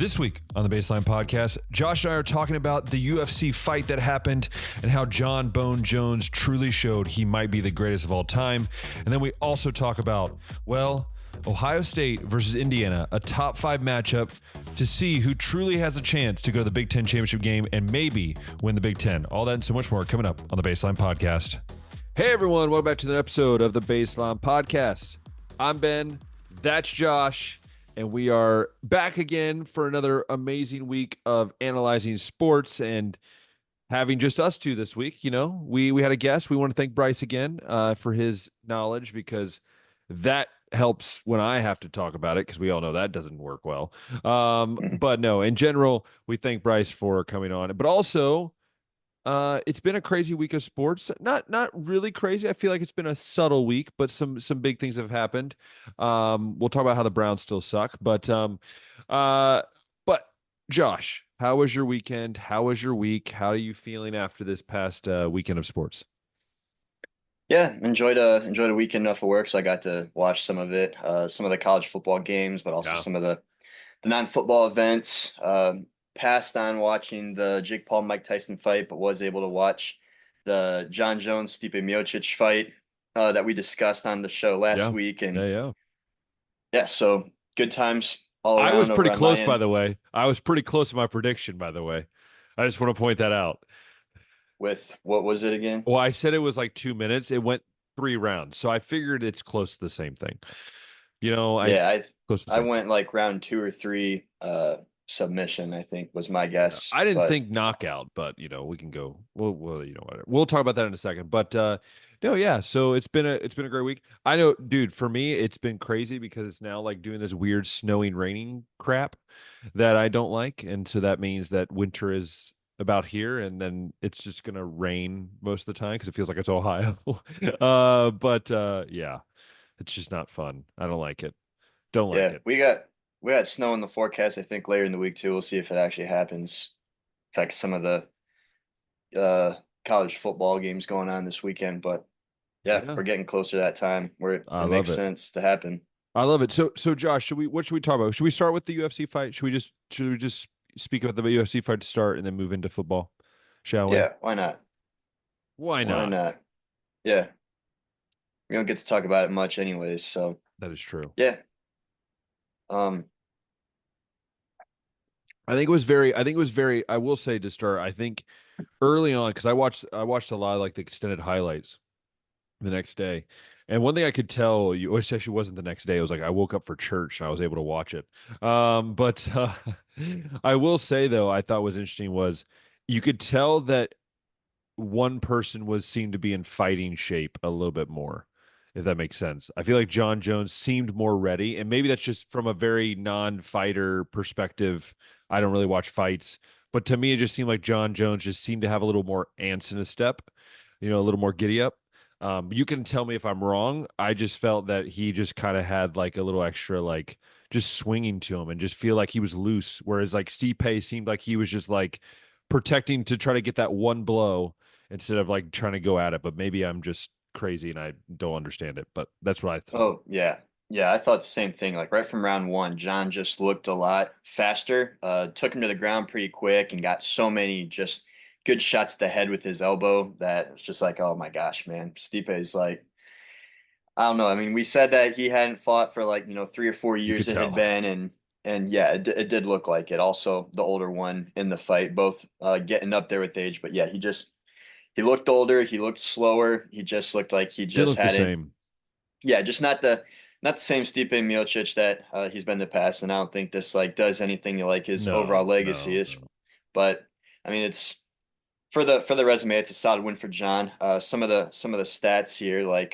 This week on the Baseline Podcast, Josh and I are talking about the UFC fight that happened and how Jon Jones truly showed he might be the greatest of all time. And then we also talk about, well, Ohio State versus Indiana, a top 5 matchup to see who truly has a chance to go to the Big Ten championship game and maybe win the Big Ten. All that and so much more coming up on the Baseline Podcast. Hey everyone, welcome back to the episode of the Baseline Podcast. I'm Ben, that's Josh, and we are back again for another amazing week of analyzing sports and having just us two this week. You know, we had a guest. We want to thank Bryce again for his knowledge, because that helps when I have to talk about it, because we all know that doesn't work well. But no, in general, we thank Bryce for coming on. But also, it's been a crazy week of sports. Not really crazy. I feel like it's been a subtle week, but some big things have happened. We'll talk about how the Browns still suck, but Josh, how was your weekend? How was your week? How are you feeling after this past weekend of sports? Yeah, enjoyed a weekend enough of work, so I got to watch some of it, some of the college football games, but also some of the non-football events. Passed on watching the Jake Paul Mike Tyson fight, but was able to watch the Jon Jones Stipe Miocic fight that we discussed on the show last week, and so good times all around. I was pretty over on close, my end. by the way. I was pretty close to my prediction, by the way. I just want to point that out. With what was it again? Well, I said it was like 2 minutes. It went 3 rounds, so I figured it's close to the same thing. You know, I went like round 2 or 3 submission, I think was my guess. I didn't think knockout, but we can go. Well, whatever. We'll talk about that in a second. But no, yeah. So it's been a great week. I know, dude. For me, it's been crazy because it's now like doing this weird snowing, raining crap that I don't like, and so that means that winter is about here, and then it's just gonna rain most of the time because it feels like it's Ohio. Yeah, it's just not fun. I don't like it. Don't like it. We got snow in the forecast, I think, later in the week too. We'll see if it actually happens. Affects some of the college football games going on this weekend. But yeah, we're getting closer to that time where it makes sense to happen. I love it. So Josh, what should we talk about? Should we start with the UFC fight? Should we just speak about the UFC fight to start and then move into football? Shall we? Yeah, why not? Why not? Why not? Yeah. We don't get to talk about it much anyways, so that is true. Yeah. I think it was very, I will say to start, I think early on, because I watched a lot of like the extended highlights the next day. And one thing I could tell you, which actually wasn't the next day, it was like I woke up for church and I was able to watch it. But I will say though, I thought was interesting was you could tell that one person seemed to be in fighting shape a little bit more, if that makes sense. I feel like Jon Jones seemed more ready, and maybe that's just from a very non-fighter perspective. I don't really watch fights, but to me, it just seemed like Jon Jones just seemed to have a little more ants in his step, a little more giddy up. You can tell me if I'm wrong. I just felt that he just kind of had like a little extra, like just swinging to him and just feel like he was loose. Whereas like Stipe seemed like he was just like protecting to try to get that one blow instead of like trying to go at it. But maybe I'm just crazy and I don't understand it, but that's what I thought. Oh, yeah. Yeah, I thought the same thing. Like right from round 1, Jon just looked a lot faster, took him to the ground pretty quick and got so many just good shots to the head with his elbow that it's just like, oh my gosh, man. Stipe is like, I don't know. I mean, we said that he hadn't fought for like, 3 or 4 years it had been, and yeah, it did look like it. Also, the older one in the fight, both getting up there with age, but yeah, he looked older. He looked slower. He just looked like he just hadn't. The same. Yeah, just not the same Stipe Miocic that he's been in the past. And I don't think this like does anything to like his overall legacy is. But I mean, it's for the resume. It's a solid win for Jon. Some of the stats here, like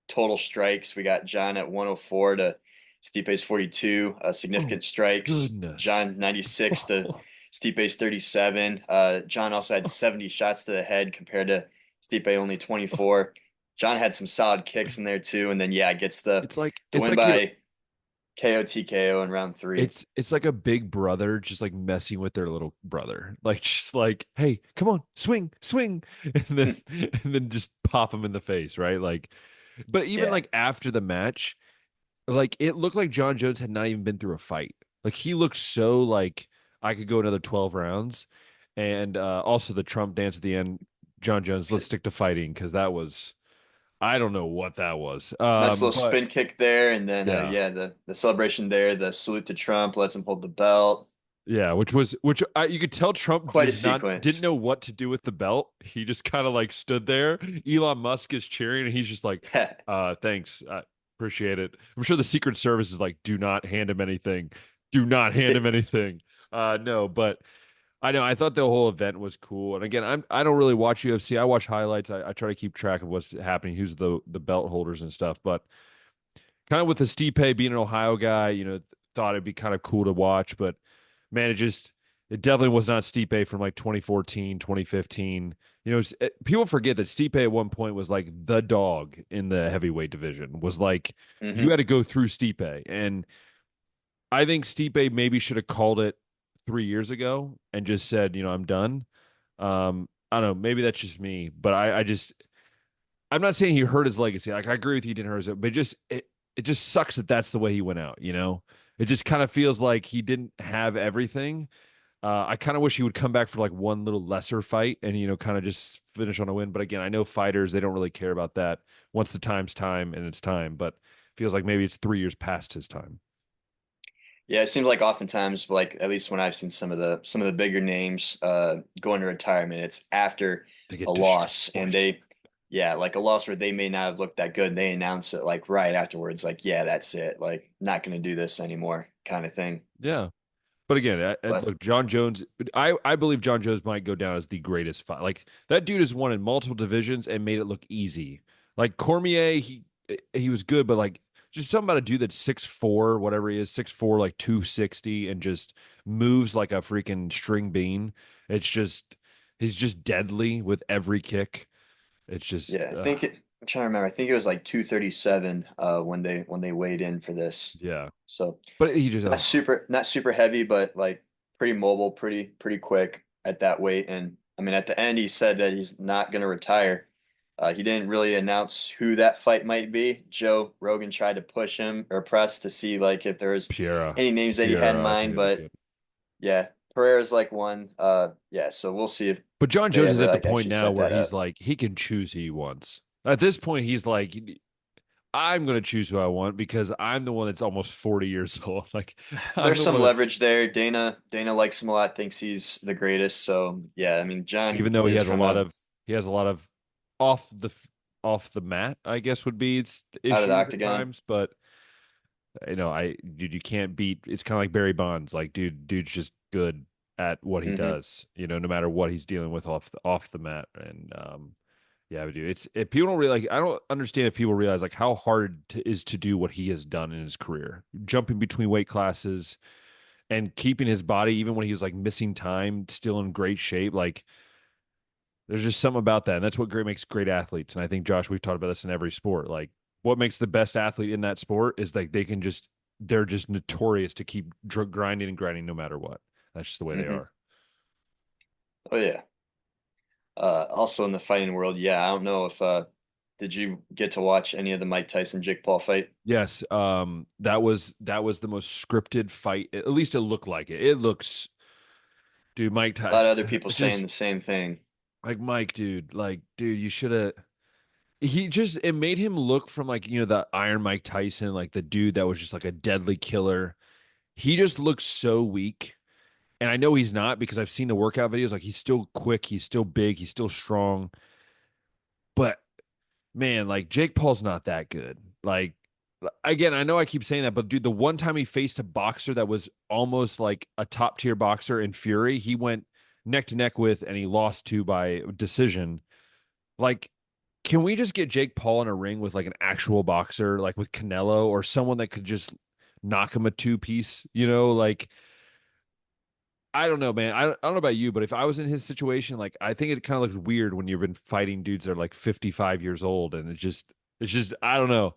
total strikes, we got Jon at 104 to Stipe's 42. Significant strikes, goodness. Jon 96 to Stipe's 37. Jon also had 70 shots to the head compared to Stipe only 24. Jon had some solid kicks in there too, and then gets the win by KO TKO in round 3. It's like a big brother just like messing with their little brother, like just like, hey, come on, swing, and then just pop him in the face, right? Like, but even like after the match, like it looked like Jon Jones had not even been through a fight. Like he looked so like I could go another 12 rounds. And also the Trump dance at the end, Jon Jones, let's stick to fighting because that was I don't know what that was. Nice little But spin kick there, and then yeah. yeah, the celebration there, the salute to Trump, lets him hold the belt. Yeah, which you could tell Trump Quite a didn't sequence. know what to do with the belt. He just kind of like stood there. Elon Musk is cheering, and he's just like, thanks, appreciate it." I'm sure the Secret Service is like, "Do not hand him anything. Do not hand him anything." No, but I know I thought the whole event was cool. And again, I don't really watch UFC. I watch highlights. I try to keep track of what's happening, who's the belt holders and stuff. But kind of with the Stipe being an Ohio guy, thought it'd be kind of cool to watch, but man, it definitely was not Stipe from like 2014, 2015. People forget that Stipe at one point was like the dog in the heavyweight division. Was like you Hmm. had to go through Stipe, and I think Stipe maybe should have called it 3 years ago and just said, I'm done. I don't know, maybe that's just me, but I'm not saying he hurt his legacy. Like I agree with you, he didn't hurt his, but it just sucks that that's the way he went out. It just kind of feels like he didn't have everything. I kind of wish he would come back for like one little lesser fight and kind of just finish on a win. But again, I know fighters they don't really care about that. Once the time's time and it's time, but feels like maybe it's 3 years past his time. Yeah, it seems like oftentimes, like at least when I've seen some of the bigger names go into retirement, it's after They a get loss, and destroyed. yeah, like a loss where they may not have looked that good. They announce it like right afterwards, like, yeah, that's it, like not going to do this anymore, kind of thing. Yeah. But again, But look, Jon Jones. I believe Jon Jones might go down as the greatest fight. Like that dude has won in multiple divisions and made it look easy. Like Cormier, he was good, but like just something about a dude that's 6'4", whatever he is, 6'4", like 260, and just moves like a freaking string bean. It's just he's just deadly with every kick. It's just yeah, I'm trying to remember. I think it was like 237 when they weighed in for this. yeah. So But he just not super heavy, but like pretty mobile, pretty quick at that weight. And I mean, at the end, he said that he's not going to retire. He didn't really announce who that fight might be. Joe Rogan tried to push him or press to see like if there was Piera. any names that he had in Piera, I think mind, it'd be but good. yeah, Pereira's like one. Yeah, so we'll see if But Jon they Jones is ever at the like point actually now set where that he's up. like he can choose who he wants. At this point, he's like, I'm going to choose who I want because I'm the one that's almost 40 years old. Like I'm There's the some one that, leverage there. Dana likes him a lot, thinks he's the greatest. So yeah, I mean, John even though is from a he has a lot of off the off the mat, I guess would be its out of the issues at octagon. times. But dude, you can't beat. It's kind of like Barry Bonds. Like dude's just good at what he Hmm. does. No matter what he's dealing with off the mat. And yeah, but dude, if people don't really like, I don't understand if people realize like how hard is to do what he has done in his career, jumping between weight classes and keeping his body even when he was like missing time, still in great shape. Like there's just something about that, and that's what great makes great athletes. And I think Josh, we've talked about this in every sport. Like what makes the best athlete in that sport is like they're just notorious to keep grinding and grinding no matter what. That's just the way they Hmm. are. Oh yeah. Also in the fighting world, yeah, I don't know if did you get to watch any of the Mike Tyson Jake Paul fight? Yes, that was the most scripted fight. At least it looked like it. It looks, dude, Mike A lot Tyson. of other people It's saying just the same thing. like Mike, dude. Like, dude, you should have. He just it made him look from like the Iron Mike Tyson, like the dude that was just like a deadly killer. He just looks so weak, and I know he's not because I've seen the workout videos. Like he's still quick, he's still big, he's still strong, but man, like Jake Paul's not that good. Like again, I know I keep saying that, but dude, the one time he faced a boxer that was almost like a top tier boxer in Fury, he went neck to neck with and he lost to by decision. Like, can we just get Jake Paul in a ring with like an actual boxer, like with Canelo or someone that could just knock him a two piece? Like I don't know, man. I don't know about you, but if I was in his situation, like I think it kind of looks weird when you've been fighting dudes that are like 55 years old, and it's just I don't know.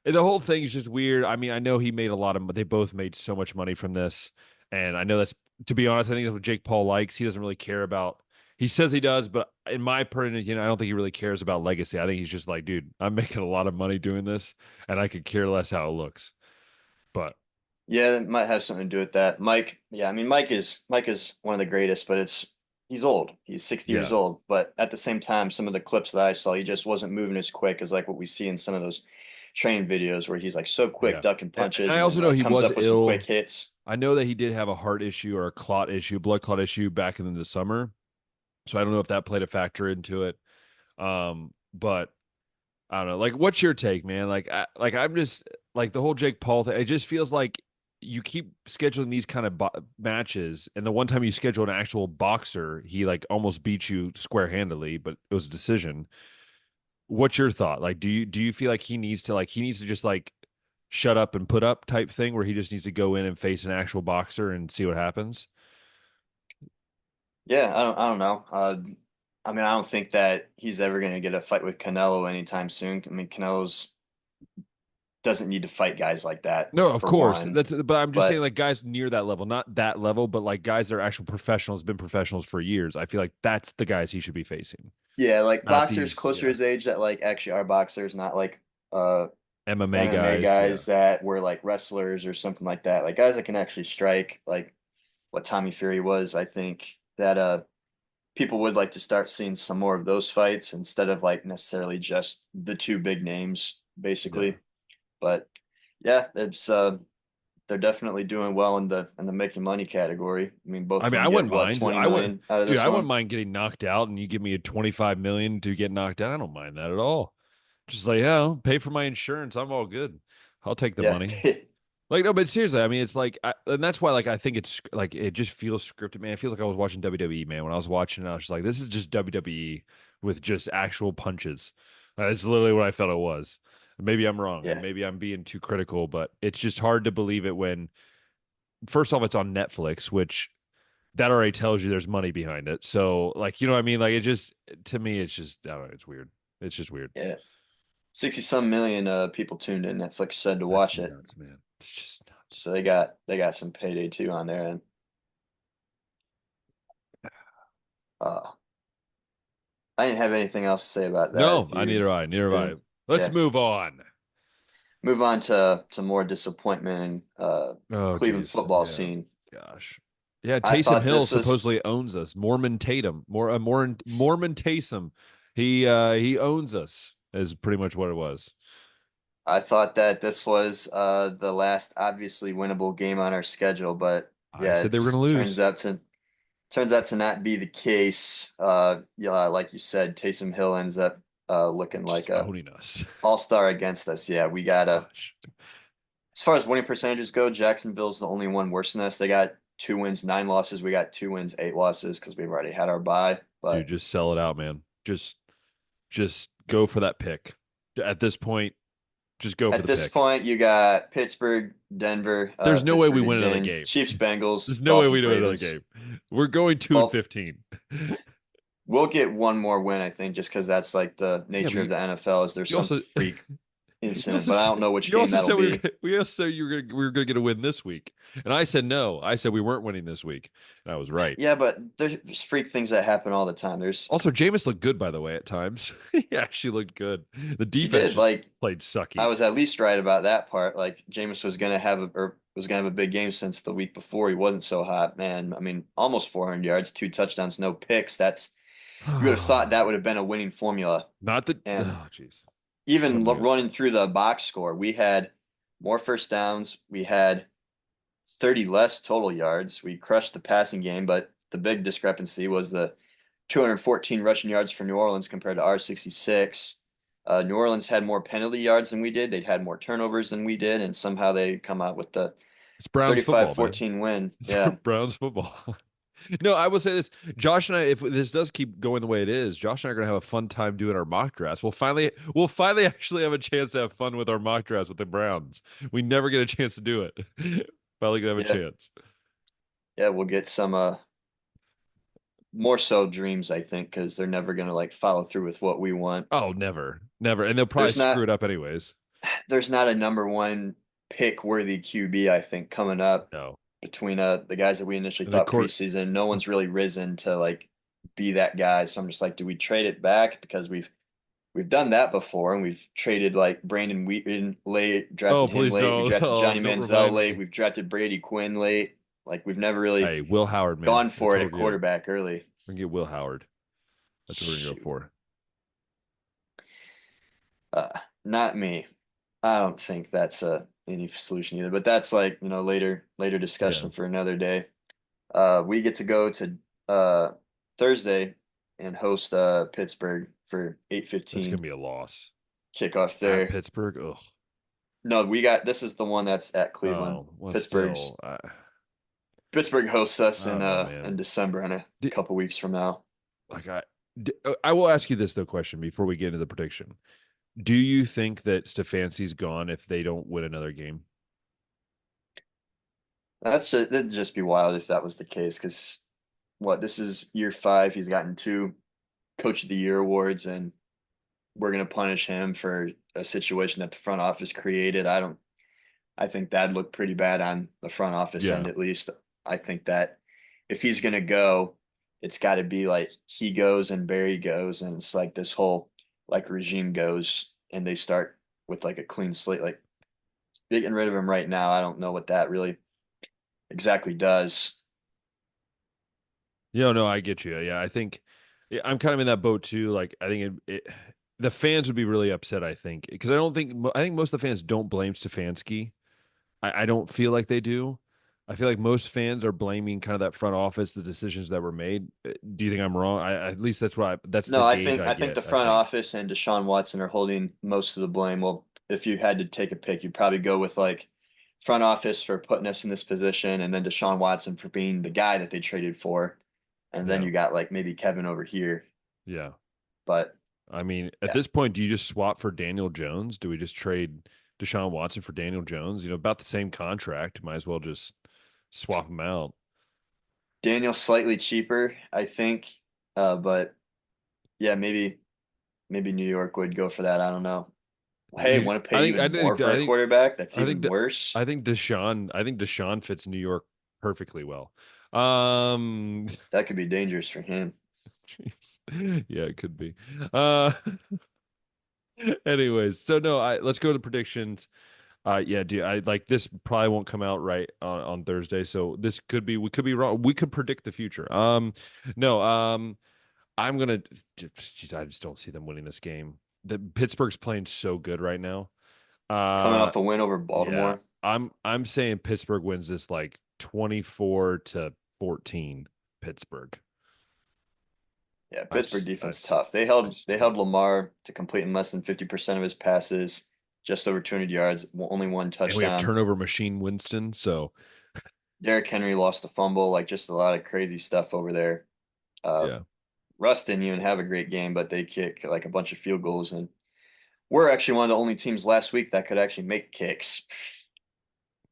And the whole thing is just weird. I mean, I know he made a lot of, they both made so much money from this, and I know that's to be honest, I think that's what Jake Paul likes. He doesn't really care about. He says he does, but in my opinion, I don't think he really cares about legacy. I think he's just like, dude, I'm making a lot of money doing this, and I could care less how it looks. But Yeah, it might have something to do with that. Mike, yeah, I mean Mike is one of the greatest, but he's old. He's 60 years Yeah. old. But at the same time, some of the clips that I saw, he just wasn't moving as quick as like what we see in some of those training videos where he's like so quick Yeah. ducking And punches I and then also know like he comes was up with some quick ill. hits. I know that he did have a heart issue or a clot issue, blood clot issue back in the summer. So I don't know if that played a factor into it. But I don't know. Like, what's your take, man? I'm just like the whole Jake Paul thing. It just feels like you keep scheduling these kind of matches, and the one time you scheduled an actual boxer, he like almost beat you square handedly, but it was a decision. What's your thought? Like, do you feel like he needs to just like shut up and put up type thing, where he just needs to go in and face an actual boxer and see what happens? Yeah, I don't know. I mean, I don't think that he's ever going to get a fight with Canelo anytime soon. I mean, Canelo's doesn't need to fight guys like that No, of for course. one. But I'm just saying, But like, guys near that level, not that level, but like guys that are actual professionals, been professionals for years. I feel like that's the guys he should be facing, yeah, like not boxers these, closer yeah, his age that like actually are boxers, not like uh MMA MMA guys. Yeah, guys that were like wrestlers or something like that. Like guys that can actually strike, like what Tommy Fury was. I think that people would like to start seeing some more of those fights instead of like necessarily just the two big names, yeah. basically. But yeah, it's they're definitely doing well in the making money category. I mean, both I of mean, them I get wouldn't what, mind. 20 million out of Dude, this I wouldn't one? mind getting knocked out, and you give me a 25 million to get knocked out. I don't mind that at all. Just like, yeah, pay for my insurance. I'm all good. I'll take the Yeah. money. Like, no, but seriously, I mean, it's like, and that's why, like, I think it's like it just feels scripted, man. It feels like I was watching WWE, man. When I was watching it, I was just like, this is just WWE with just actual punches. That's literally what I felt it was. Maybe I'm wrong, and Yeah. maybe I'm being too critical, but it's just hard to believe it when, first off, it's on Netflix, which that already tells you there's money behind it. So, like, you know what I mean? Like, it just, to me, it's just, I don't know, it's weird. It's just weird. Yeah. 60 some million people tuned in. Netflix said to That's watch it. nuts, man. It's just nuts. So they got some payday too on there. And uh I didn't have anything else to say about that. No, If I you're neither I. Neither have good. I. Let's Yeah. move on. Move on to more disappointment in Oh, Cleveland geez. football Yeah. scene. Gosh. Yeah, I Taysom thought Hill this was supposedly owns us. Mormon Tatum, Mormon Taysom. He owns us. Is pretty much what it was. I thought that this was the last obviously winnable game on our schedule, but I yeah, said they were it's going to lose. turns out to not be the case. Yeah, like you said, Taysom Hill ends up looking Just like a owning us. all-star against us. Yeah, we gotta. Gosh. As far as winning percentages go, Jacksonville's the only one worse than us. They got 2 wins, 9 losses. We got 2 wins, 8 losses because we've already had our bye. Dude, But just sell it out, man. Just go for that pick. At this point, just go for at the this pick. point, you got Pittsburgh, Denver, There's no way we Pittsburgh win another again, game. Chiefs, Bengals, There's no way we Dolphins, do another Ravens. game. We're going 2 and Well, 15. we'll get one more win, I think, just because that's like the Yeah, but nature of the NFL is there's you some also freak you incident, also but I said, don't know which you game also that'll said be. we also said we were gonna get a win this week, and I said no. I said we weren't winning this week, and I was right. Yeah, but there's freak things that happen all the time. There's Also, Jameis looked good, by the way, at times. He actually looked good. The he defense did just like played I sucky. was at least right about that part. Like Jameis was gonna have a big game since the week before. He wasn't so hot, man. I mean, almost 400 yards, 2 touchdowns, no picks. That's you would have thought that would have been a winning formula. Not that. And Oh, jeez. even Some news. running through the box score, we had more first downs. We had 30 less total yards. We crushed the passing game, but the big discrepancy was the 214 rushing yards for New Orleans compared to our 66. New Orleans had more penalty yards than we did. They'd had more turnovers than we did, and somehow they come out with the It's Browns football, man. 35-14 win. It's Yeah. Browns football. No, I will say this. Josh and I, if this does keep going the way it is, Josh and I are gonna have a fun time doing our mock drafts. We'll finally actually have a chance to have fun with our mock drafts with the Browns. We never get a chance to do it. Finally gonna have a Yeah. chance. Yeah, we'll get some more so dreams, I think, because they're never gonna like follow through with what we want. Oh, never. Never. And they'll probably There's screw not it up anyways. there's not a number one pick worthy QB, I think, coming up No. between the guys that we initially And the thought court preseason. No one's really risen to like be that guy. So I'm just like, do we trade it back because we've we've done that before, and we've traded like Brandon Wheaton late, Oh, drafted him please late. We no. drafted Oh, Johnny don't Manziel remind late. me. We've drafted Brady Quinn late. Like we've never really Hey, Will Howard, man. gone That's for what it we're at getting. quarterback early. We're gonna get Will Howard. That's what we're gonna go Shoot. for. Uh, Not me. I don't think that's any solution either. But that's like, later Yeah, discussion for another day. We get to go to Thursday and host Pittsburgh for that's gonna 8:15 be a loss. kickoff At there. Pittsburgh. Ugh. No, this is the one that's at Cleveland. Oh, well, Pittsburgh's still, Pittsburgh hosts us I don't know, in man. December in a D- couple weeks from now. like I will ask you this though question before we get into the prediction. Do you think that Stefanski's gone if they don't win another game? That'd just be wild if that was the case, because this is year 5. He's gotten 2 Coach of the Year awards, and we're gonna punish him for a situation that the front office created. I think that'd look pretty bad on the front office end Yeah. at least. I think that if he's gonna go, it's got to be like he goes and Barry goes, and it's like this whole like regime goes, and they start with like a clean slate. Like getting rid of him right now, I don't know what that really exactly does. No, I get you. Yeah, I think yeah, I'm kind of in that boat too. Like, I think the fans would be really upset. I think because I think most of the fans don't blame Stefanski. I don't feel like they do. I feel like most fans are blaming kind of that front office, the decisions that were made. Do you think I'm wrong? At least that's No, the I gauge think I I think the get. I front think. office and Deshaun Watson are holding most of the blame. Well, if you had to take a pick, you'd probably go with like front office for putting us in this position, and then Deshaun Watson for being the guy that they traded for, and then Yeah, you got like maybe Kevin over here. yeah. But I mean, at yeah, this point, do you just swap for Daniel Jones? Do we just trade Deshaun Watson for Daniel Jones? About the same contract. Might as well just swap them out. Daniel slightly cheaper, I think. But yeah, maybe New York would go for that. I don't know. Hey, want to pay I think even more for a quarterback? That's I think even worse. I think Deshaun fits New York perfectly well. That could be dangerous for him. Jeez. Yeah, it could be. Anyways, so no, let's go to predictions. Yeah, dude, I like this probably won't come out right on Thursday, so we could be wrong. We could predict the future. No, I'm gonna. Geez, I just don't see them winning this game. The Pittsburgh's playing so good right now. Coming Uh, off a win over yeah, Baltimore. I'm saying Pittsburgh wins this like 24-14. Pittsburgh. Yeah, I Pittsburgh just I defense just tough. I just They don't. held Lamar to completing less than 50% of his passes, just over 200 yards, only one And we have touchdown. turnover machine Winston, so Derrick Henry lost a fumble, like just a lot of crazy stuff over there. Uh, yeah, Russ didn't even have a great game, but they kick like a bunch of field goals, and we're actually one of the only teams last week that could actually make kicks.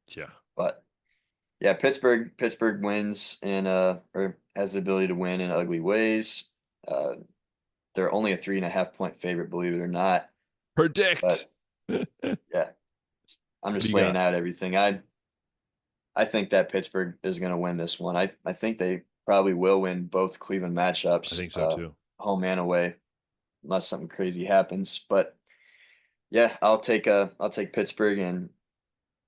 yeah. But yeah, Pittsburgh wins and or has the ability to win in ugly ways. Uh, they're only a 3.5 point favorite, believe it or not. Predict. But What yeah, I'm do just you laying got? out everything. I think that Pittsburgh is going to win this one. I think they probably will win both Cleveland I matchups, think so too. home and away, unless something crazy happens. But yeah, I'll take Pittsburgh, and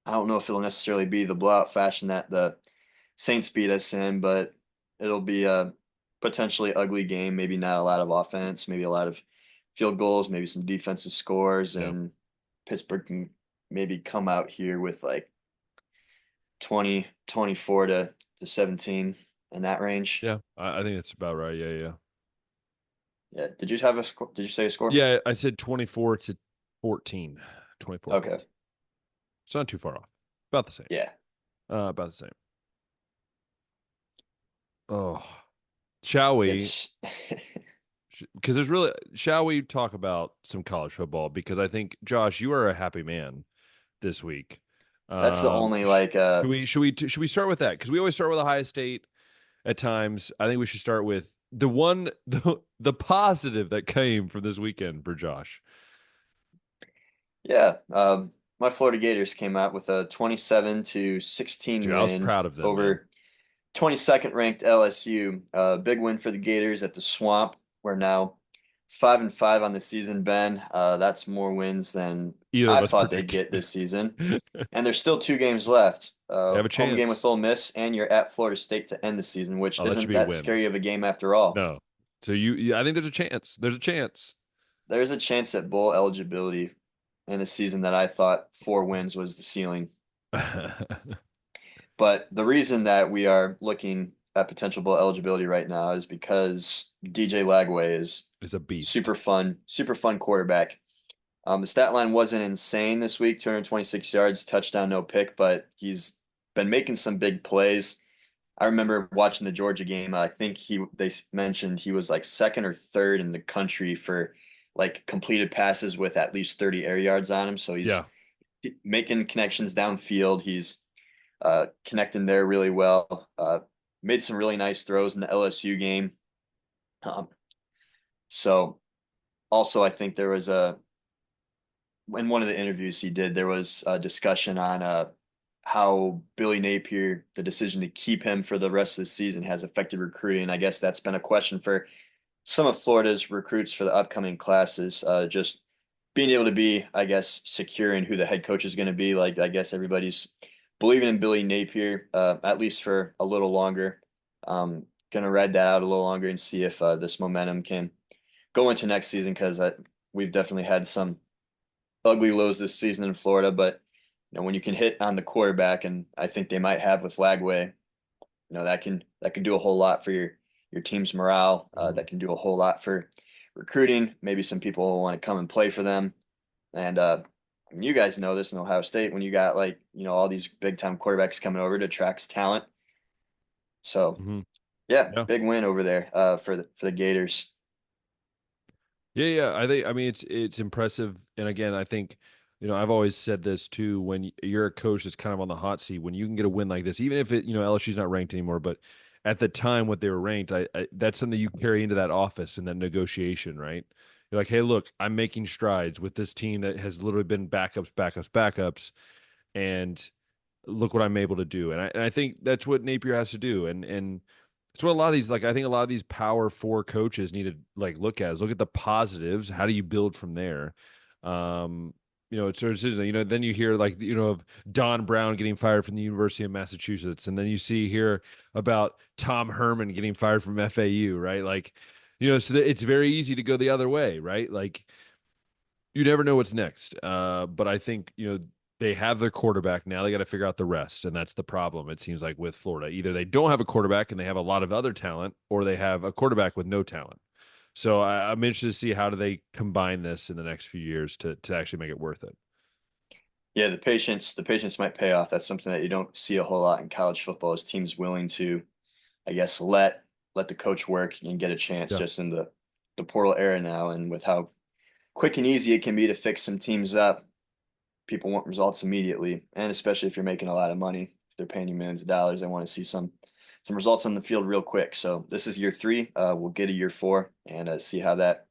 I don't know if it'll necessarily be the blowout fashion that the Saints beat us in, but it'll be a potentially ugly game. Maybe not a lot of offense, maybe a lot of field goals, maybe some defensive scores, Yeah, and Pittsburgh can maybe come out here with like 24 to 17 in that range. yeah. I think it's about right. Yeah, yeah, Yeah. Did you have a score? Did you say a score? yeah. I said 24-14. 24 Okay. 14. It's not too far off. About the same. Yeah. About the same. Oh, shall we? It's Because there's really, shall we talk about some college football? Because I think Josh, you are a happy man this week. that's the only like Should we start with that? Because we always start with Ohio State at times. I think we should start with the positive that came from this weekend for Josh. yeah. My Florida Gators came out with a 27-16 Dude, I was win proud of them, man. over 22nd ranked LSU. Big win for the Gators at the Swamp, where now 5-5 on the season, Ben. That's more wins than Either of I us thought they'd predict. get this season. They And there's still 2 games left. have a Home game with chance. Ole Miss, and you're at Florida State to end the season, which Oh, that should isn't be a that win. scary of a game after all. No. So I think there's a chance. There's a chance. There's a chance at bowl eligibility in a season that I thought 4 wins was the ceiling. But the reason that we are looking at potential bowl eligibility right now is because DJ Lagway is Is a beast. super fun quarterback. The stat line wasn't insane this week, 226 yards, touchdown, no pick, but he's been making some big plays. I remember watching the Georgia game. I think they mentioned he was like second or third in the country for like completed passes with at least 30 air yards on him. So he's Yeah. making connections downfield. He's connecting there really well. Made some really nice throws in the LSU game. Um, so also, I think there was in one of the interviews he did, there was a discussion on how Billy Napier, the decision to keep him for the rest of the season, has affected recruiting. I guess that's been a question for some of Florida's recruits for the upcoming classes. Just being able to be, I guess, secure in who the head coach is going to be. Like, I guess everybody's believing in Billy Napier, at least for a little longer. Going to ride that out a little longer and see if this momentum can go into next season, because we've definitely had some ugly lows this season in Florida. But when you can hit on the quarterback, and I think they might have with Lagway, that can do a whole lot for your team's morale. That can do a whole lot for recruiting. Maybe some people will want to come and play for them. And you guys know this in Ohio State, when you got like all these big time quarterbacks coming over, to attract talent. So Hmm. yeah, Yeah. big win over there for the Gators. Yeah, yeah. I mean it's impressive. And again, I think, I've always said this too, when you're a coach that's kind of on the hot seat, when you can get a win like this, even if LSU's not ranked anymore, but at the time what they were ranked, that's something you carry into that office and that negotiation, right? You're like, hey, look, I'm making strides with this team that has literally been backups, and look what I'm able to do. And I think that's what Napier has to do. And it's what a lot of these, like, I think a lot of these power four coaches need to like look at is look at the positives. How do you build from there? Um, then you hear like, of Don Brown getting fired from the University of Massachusetts. And then you see here about Tom Herman getting fired from FAU, right? Like, so it's very easy to go the other way, right? Like, you never know what's next. But I think, they have their quarterback now. They got to figure out the rest. And that's the problem, it seems like, with Florida. Either they don't have a quarterback and they have a lot of other talent, or they have a quarterback with no talent. So I'm interested to see how do they combine this in the next few years to actually make it worth it. Yeah, the patience might pay off. That's something that you don't see a whole lot in college football, is teams willing to, I guess, let the coach work and get a chance, Yeah. just in the portal era now, and with how quick and easy it can be to fix some teams up. People want results immediately, and especially if you're making a lot of money, if they're paying you millions of dollars, they want to see some results on the field real quick. So this is year 3. We'll get a year 4 and see how that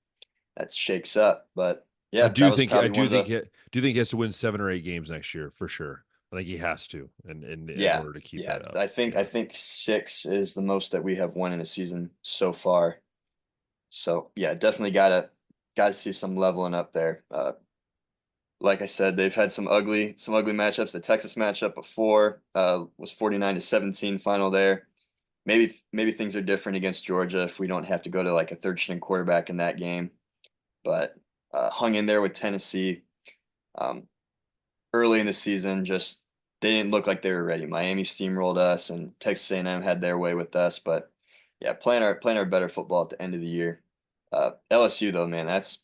shakes up. But I yeah, that do was think I probably one do of think the he has to win 7 or 8 games next year for sure. I think he has to, and in yeah order to keep yeah. that up. I think 6 is the most that we have won in a season so far. So yeah, definitely gotta see some leveling up there. Like I said, they've had some ugly matchups. The Texas matchup before was 49-17 final there. Maybe things are different against Georgia if we don't have to go to like a third string quarterback in that game. But hung in there with Tennessee um, early in the season. Just they didn't look like they were ready. Miami steamrolled us, and Texas A&M had their way with us. But yeah, playing our better football at the end of the year. LSU though, man, that's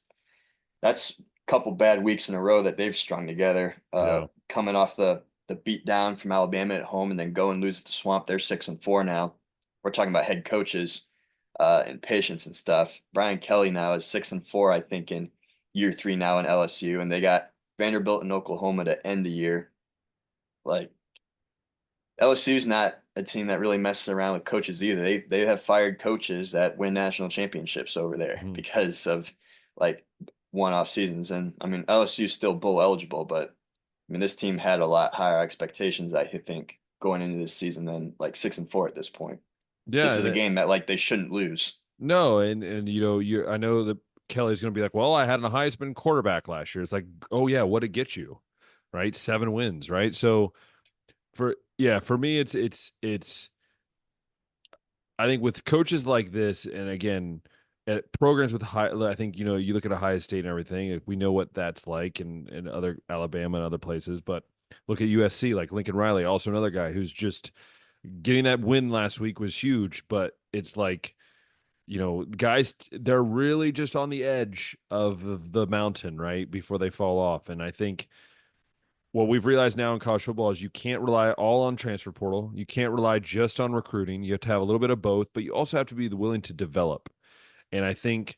a couple bad weeks in a row that they've strung together. Yeah. Coming off the beat down from Alabama at home, and then go and lose at the Swamp. They're 6-4 now. We're talking about head coaches and patience and stuff. Brian Kelly now is 6-4, I think, in year 3 now in LSU, and they got Vanderbilt and Oklahoma to end the year. Like, LSU's not a team that really messes around with coaches either. They have fired coaches that win national championships over there Mhm. because of like one-off seasons. And I mean, LSU's still bowl eligible, but I mean, this team had a lot higher expectations, I think, going into this season than like 6-4 at this point. Yeah, This is and a game that like they shouldn't lose. no, and I know that Kelly's going to be like, well, I had a Heisman quarterback last year. It's like, oh yeah, what did it get you? Right? 7 wins, right? So for me, it's I think with coaches like this, and again, at programs with high, I think, you look at Ohio State and everything, we know what that's like, and other Alabama and other places. But look at USC, like Lincoln Riley, also another guy who's just getting that win last week was huge. But it's like, guys, they're really just on the edge of the mountain, right, before they fall off. And I think what we've realized now in college football is you can't rely all on transfer portal. You can't rely just on recruiting. You have to have a little bit of both, but you also have to be willing to develop. And I think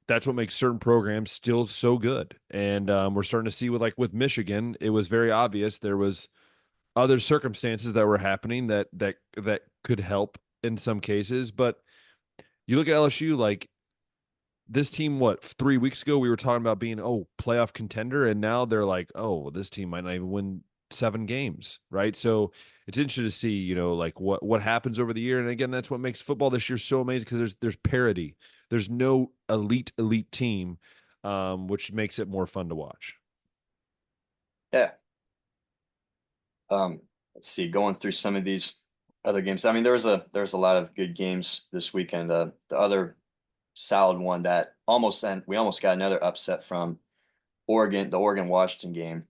that's what makes certain programs still so good. And we're starting to see with Michigan, it was very obvious there was other circumstances that were happening that could help in some cases. But you look at LSU, like this team, 3 weeks ago, we were talking about being, playoff contender. And now they're like, oh, this team might not even win 7 games. Right. So it's interesting to see, like what happens over the year. And again, that's what makes football this year so amazing, because there's parity. There's no elite team, which makes it more fun to watch. Yeah. Let's see, going through some of these other games. I mean, there was a lot of good games this weekend. The other solid one that we almost got another upset from Oregon, the Oregon Washington game.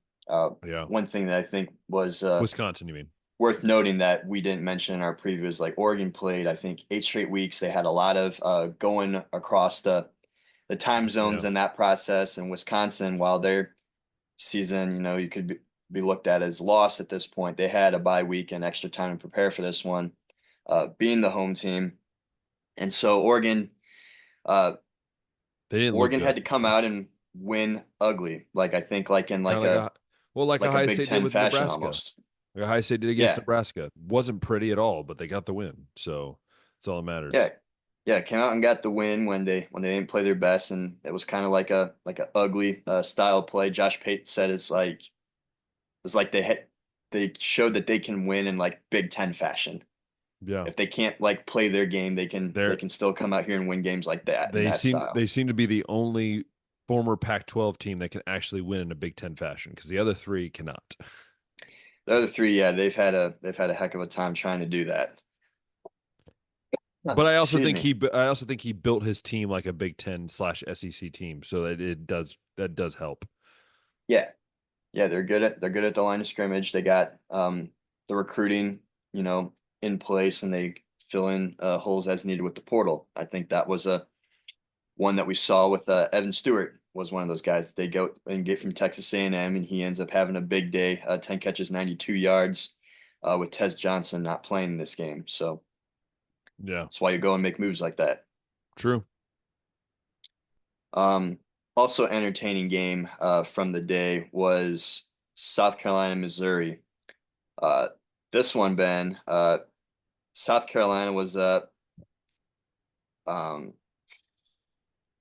Yeah. One thing that I think was Wisconsin, you mean? worth noting that we didn't mention in our preview is, like, Oregon played, I think, 8 straight weeks. They had a lot of going across the time Yeah. zones in that process. And Wisconsin, while their season, you could be looked at as lost at this point, they had a bye week and extra time to prepare for this one, being the home team. And so uh, They didn't look Oregon good. had to come out and win ugly, like I think, like in Kind like of a like like a Ohio Big State did Ten with fashion Nebraska. almost. Like Ohio State did against Yeah, Nebraska. Wasn't pretty at all, but they got the win. So that's all that yeah, matters. yeah. Came out and got the win when they didn't play their best, and it was kind of like a ugly style play. Josh Pate said it's like they showed that they can win in like Big Ten fashion. Yeah. If they can't like play their game, they can they They're can still come out here and win games like that in they that seem style. they seem to be the only former Pac-12 team that can actually win in a Big Ten fashion, because the other three cannot. The other three, yeah, they've had a heck of a time trying to do that. Huh. But Excuse me. I also think he built his team like a Big Ten slash SEC team, so that does help. Yeah, yeah, they're good at the line of scrimmage. They got the recruiting, in place, and they fill in holes as needed with the portal. I think that was a one that we saw with Evan Stewart was one of those guys that they go and get from Texas A&M, and he ends up having a big day, 10 catches, 92 yards, with Tez Johnson not playing in this game. So Yeah, that's why you go and make moves like that. true. Um, Also entertaining game from the day was South Carolina, Missouri. Uh, this one, Ben, South Carolina was um,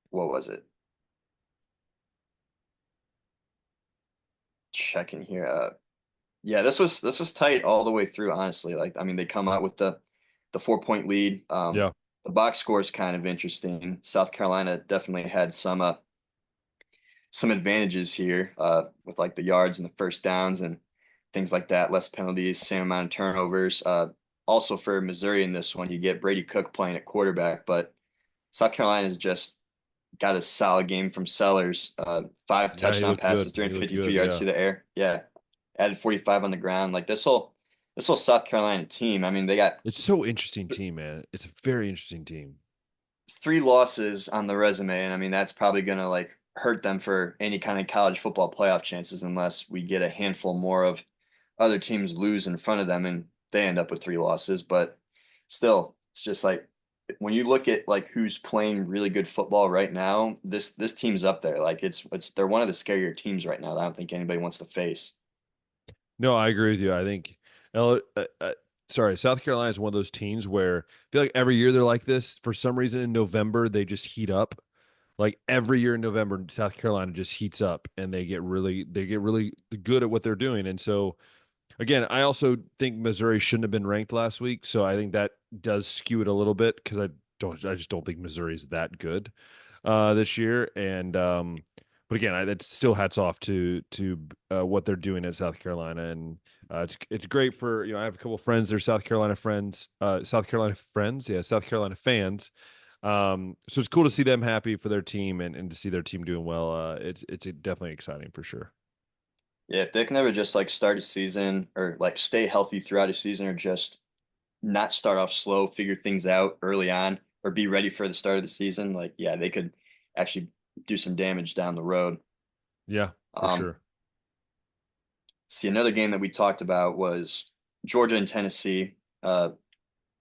what was it? Checking here. Yeah, this was tight all the way through, honestly. Like, I mean, they come out with the 4 point lead. Yeah, The box score is kind of interesting. South Carolina definitely had some advantages here, with like the yards and the first downs and things like that, less penalties, same amount of turnovers. Also for Missouri in this one, you get Brady Cook playing at quarterback, but South Carolina's just got a solid game from Sellers. Five yeah, he touchdown looked good. passes, He looked 353 good. yards Yeah, through the air. Yeah, added 45 on the ground. Like this whole South Carolina team. I mean, they got it's so interesting team, man. It's a very interesting team. 3 losses on the resume, and I mean that's probably gonna like hurt them for any kind of college football playoff chances unless we get a handful more of other teams lose in front of them and they end up with 3 losses. But still, it's just like when you look at like who's playing really good football right now, this team's up there. Like it's they're one of the scarier teams right now that I don't think anybody wants to face. No, I agree with you. I think, sorry, South Carolina is one of those teams where I feel like every year they're like this. For some reason, in November they just heat up. Like every year in November, South Carolina just heats up, and they get really good at what they're doing. And so, again, I also think Missouri shouldn't have been ranked last week, so I think that does skew it a little bit, because I just don't think Missouri is that good. this year. And but again, it's still hats off to what they're doing at South Carolina, and it's great for I have a couple friends, they're South Carolina friends, South Carolina fans. So it's cool to see them happy for their team and to see their team doing well. It's definitely exciting for sure. Yeah, if they can ever just like start a season or like stay healthy throughout a season or just not start off slow, figure things out early on, or be ready for the start of the season, like yeah, they could actually do some damage down the road. Yeah, for Um, sure. See, another game that we talked about was Georgia and Tennessee.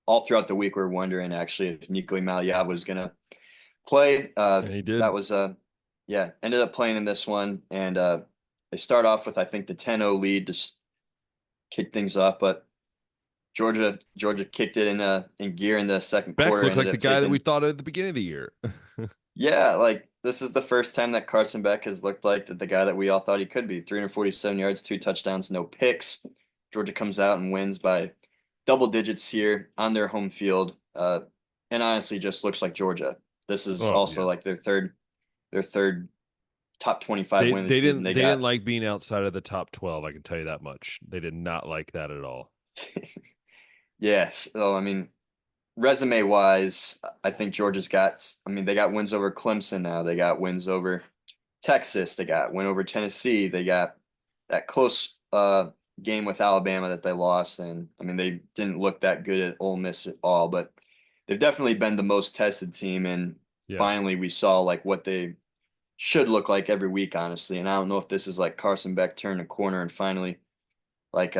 All throughout the week, we are wondering actually if Nico Emalya was gonna play. And he did. That was yeah, ended up playing in this one, and they start off with I think the 10-0 lead to kick things off, but Georgia kicked it in gear in the second Beck quarter. looked Ended like the up guy that we taking thought at the beginning of the year. yeah, like this is the first time that Carson Beck has looked like the guy that we all thought he could be. 347 yards, 2 touchdowns, no picks. Georgia comes out and wins by double digits here on their home field. And honestly just looks like Georgia. This is Oh also yeah. like their third top 25 They win of the they season. didn't They they didn't got like being outside of the top 12, I can tell you that much. They did not like that at all. yes. So I mean, resume wise, I think Georgia's got I mean, they got wins over Clemson now. They got wins over Texas. They got win over Tennessee. They got that close game with Alabama that they lost. And I mean, they didn't look that good at Ole Miss at all, but they've definitely been the most tested team. And Yeah. finally, we saw like what they should look like every week, honestly. And I don't know if this is like Carson Beck turned a corner and finally like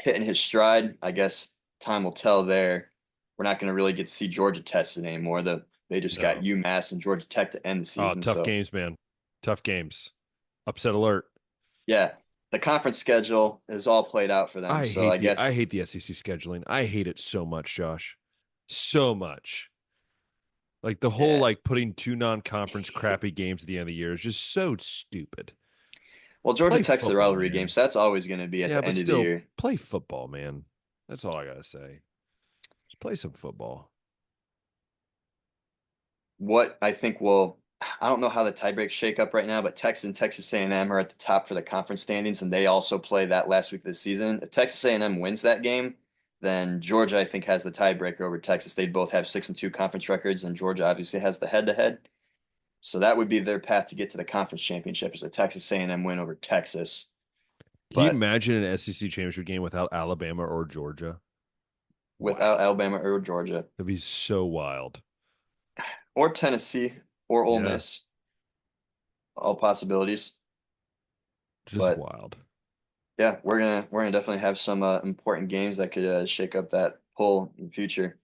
hitting his stride. I guess time will tell there. We're not going to really get to see Georgia tested anymore. They just got No. UMass and Georgia Tech to end the Oh, season. tough So games, man. Tough games. Upset alert. yeah, the conference schedule is all played out for them. So I I guess, hate the SEC scheduling. I hate it so much, Josh. So much. Like the whole yeah. like putting two non-conference crappy games at the end of the year is just so stupid. Well, Georgia Play Tech's the football, rivalry game, man. so that's always going to be at Yeah, the but end of the still year. play football, man. That's all I gotta say. Just play some football. What I think will, I don't know how the tiebreaks shake up right now, but Texas and Texas A&M are at the top for the conference standings, and they also play that last week of the season. If Texas A&M wins that game, then Georgia I think has the tiebreaker over Texas. They both have 6-2 conference records, and Georgia obviously has the head-to-head. So that would be their path to get to the conference championship is a Texas A&M win over Texas. Can you But imagine an SEC championship game without Alabama or Georgia? without Wow. Alabama or Georgia That'd be so wild. or Tennessee or Ole Yeah. Miss, all possibilities. Just But wild. yeah, we're gonna definitely have some important games that could shake up that poll in the future.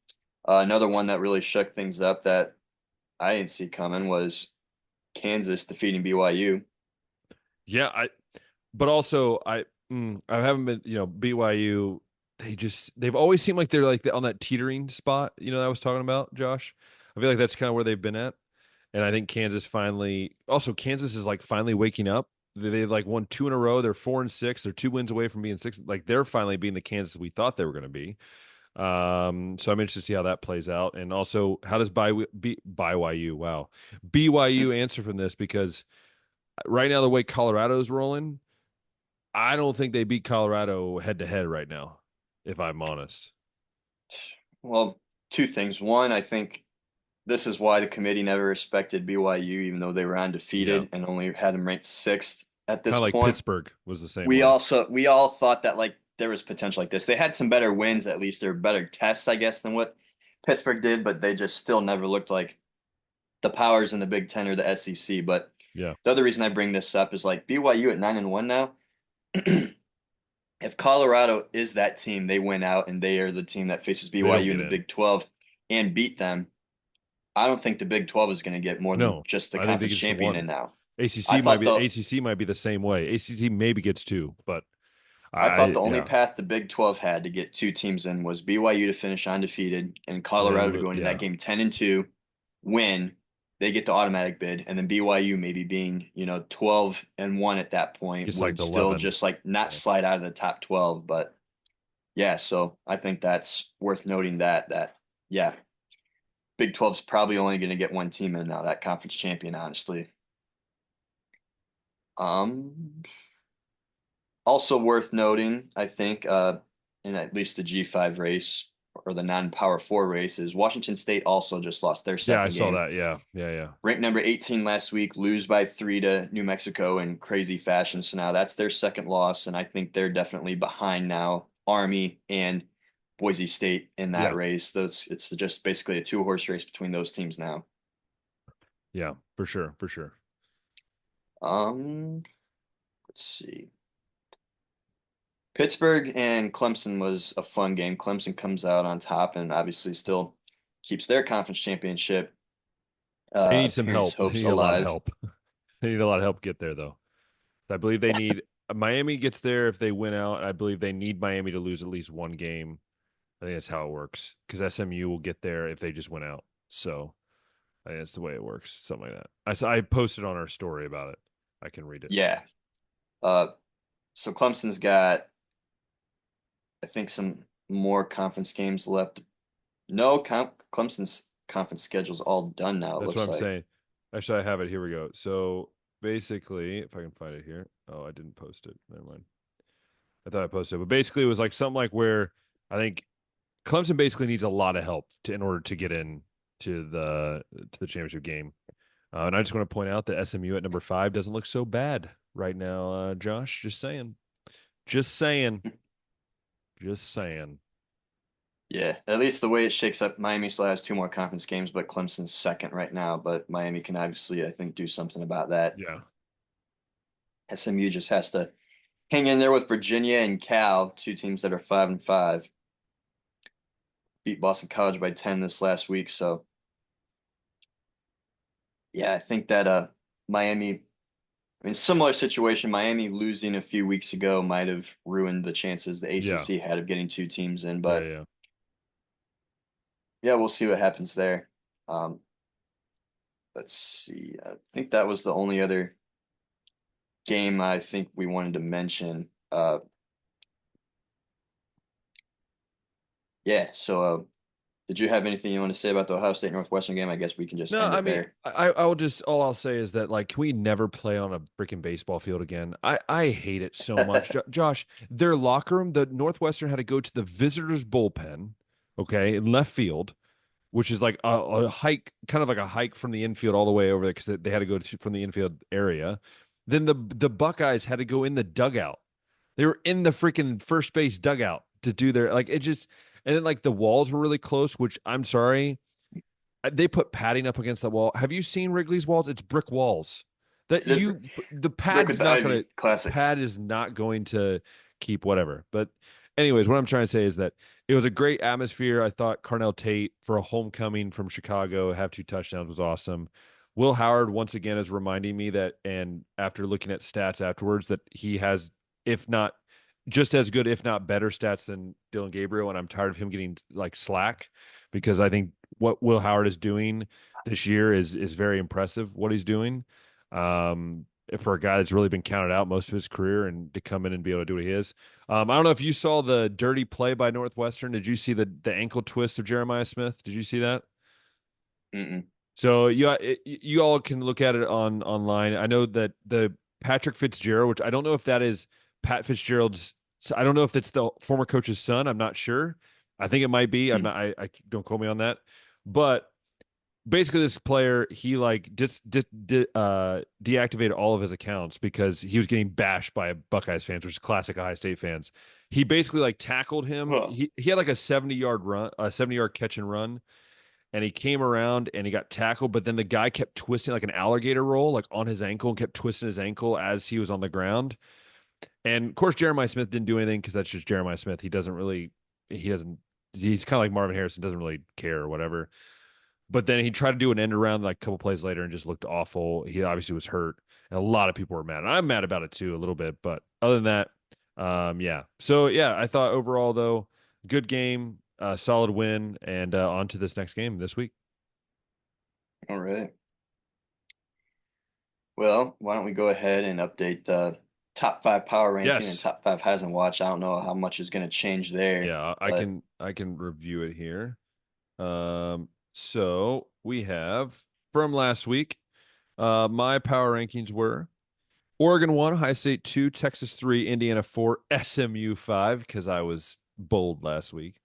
Another one that really shook things up that I didn't see coming was Kansas defeating BYU. Yeah, but also I haven't been, BYU, they've always seemed like they're like on that teetering spot, that I was talking about, Josh. I feel like that's kind of where they've been at. And I think Kansas is like finally waking up. They've like won two in a row. They're 4-6. They're 2 wins away from being six. Like they're finally being the Kansas we thought they were going to be. So I'm interested to see how that plays out. And also, how does BYU, wow, BYU answer from this? Because right now, the way Colorado's rolling, I don't think they beat Colorado head to head right now, if I'm honest. Well, two things. One, I think this is why the committee never respected BYU, even though they were Yeah. undefeated and only had them ranked sixth at Kind this of like point. Pittsburgh was the same We way. also we all thought that like there was potential like this. They had some better wins, at least they're better tests, I guess, than what Pittsburgh did, but they just still never looked like the powers in the Big Ten or the SEC. But Yeah. the other reason I bring this up is like BYU at 9-1 now. If Colorado is that team, they win out and they are the team that faces They don't BYU in get the in. Big 12 and beat them. I don't think the Big 12 is going to get more than No, just the I think they conference get just champion one. in now. I ACC might thought be the ACC might be the same way. ACC maybe gets two, but I thought the only yeah, path the Big 12 had to get two teams in was BYU to finish undefeated and and Colorado to then go into that yeah, game 10-2, win, they get the automatic bid, and then BYU maybe being, 12-1 at that point gets like would the still 11. just like not Yeah. slide out of the top 12. But yeah, so I think that's worth noting that yeah, Big 12's probably only going to get one team in now, that conference champion, honestly. Um, Also worth noting, I think, in at least the G5 race or the non-Power 4 race is Washington State also just lost their Yeah, I second saw game. that. Yeah, yeah, yeah. Ranked number 18 last week, lose by 3 to New Mexico in crazy fashion. So now that's their second loss, and I think they're definitely behind now Army and Boise State in that Yeah, race. It's just basically a two-horse race between those teams now. yeah, for sure, for sure. Um, let's see. Pittsburgh and Clemson was a fun game. Clemson comes out on top and obviously still keeps their conference championship They need some appearance help. They hopes need a lot of alive. help. They need a lot of help to get there, though. I believe they need Miami gets there if they win out. I believe they need Miami to lose at least one game. I think that's how it works because SMU will get there if they just win out. So I think that's the way it works. Something like that. I posted on our story about it. I can read it. Yeah. Uh, so Clemson's got, I think, some more conference games left. No, Clemson's conference schedule's all done now, it That's what looks I'm like. saying. Actually, I have it. Here we go. So basically, if I can find it here. Oh, I didn't post it. Never mind. I thought I posted it. But basically, it was like something like where I think Clemson basically needs a lot of help in order to get in to the championship game. And I just want to point out that SMU at number 5 doesn't look so bad right now, Josh. Just saying. Just saying. Just saying. Yeah, at least the way it shakes up, Miami still has two more conference games, but Clemson's second right now. But Miami can obviously, I think, do something about that. Yeah. SMU just has to hang in there with Virginia and Cal, two teams that are 5-5. Beat Boston College by 10 this last week. So yeah, I think that Miami, I mean, similar situation. Miami losing a few weeks ago might have ruined the chances the Yeah. ACC had of getting two teams in. Yeah. But Yeah. yeah, we'll see what happens there. Um, let's see. I think that was the only other game I think we wanted to mention. Yeah. So, did you have anything you want to say about the Ohio State Northwestern game? I guess we can just No, end I it mean, there. I will just all I'll say is that like, can we never play on a freaking baseball field again? I hate it so much, Josh. Their locker room, the Northwestern had to go to the visitors' bullpen, okay, in left field, which is like a hike, kind of like a hike from the infield all the way over there because they had to go from the infield area. Then the Buckeyes had to go in the dugout. They were in the freaking first base dugout to do their like it just, and then like the walls were really close, which I'm sorry they put padding up against the wall. Have you seen Wrigley's walls? It's brick walls. That It is the Brick with pad's the not gonna Ivy Classic. pad is not going to keep whatever. But anyways, what I'm trying to say is that it was a great atmosphere. I thought Carnell Tate for a homecoming from Chicago have 2 touchdowns was awesome. Will Howard once again is reminding me that, and after looking at stats afterwards, that he has, if not just as good, if not better stats than Dylan Gabriel. And I'm tired of him getting like slack because I think what Will Howard is doing this year is very impressive. What he's doing, for a guy that's really been counted out most of his career, and to come in and be able to do what he is. I don't know if you saw the dirty play by Northwestern. Did you see the ankle twist of Jeremiah Smith? Did you see that? Mm-mm. So you all can look at it online. I know that the Patrick Fitzgerald, which I don't know if that is Pat Fitzgerald's. I don't know if it's the former coach's son. I'm not sure. I think it might be. I'm Mm. not. I don't quote me on that. But basically, this player he like deactivated all of his accounts because he was getting bashed by Buckeyes fans, which is classic Ohio State fans. He basically like tackled him. Huh. He had like a 70-yard run, a 70-yard catch and run, and he came around and he got tackled, but then the guy kept twisting like an alligator roll, like on his ankle, and kept twisting his ankle as he was on the ground. And of course, Jeremiah Smith didn't do anything because that's just Jeremiah Smith. He doesn't, he's kind of like Marvin Harrison, doesn't really care or whatever. But then he tried to do an end around like a couple plays later and just looked awful. He obviously was hurt, and a lot of people were mad. And I'm mad about it too, a little bit. But other than that, yeah. So yeah, I thought overall though, good game, solid win, and on to this next game this week. All right. Well, why don't we go ahead and update the top five power ranking and Yes. top five hasn't watched. I don't know how much is going to change there, Yeah, but I can review it here. Um, So we have from last week, my power rankings were Oregon 1, Ohio State 2, Texas 3, Indiana 4, SMU 5, because I was bold last week.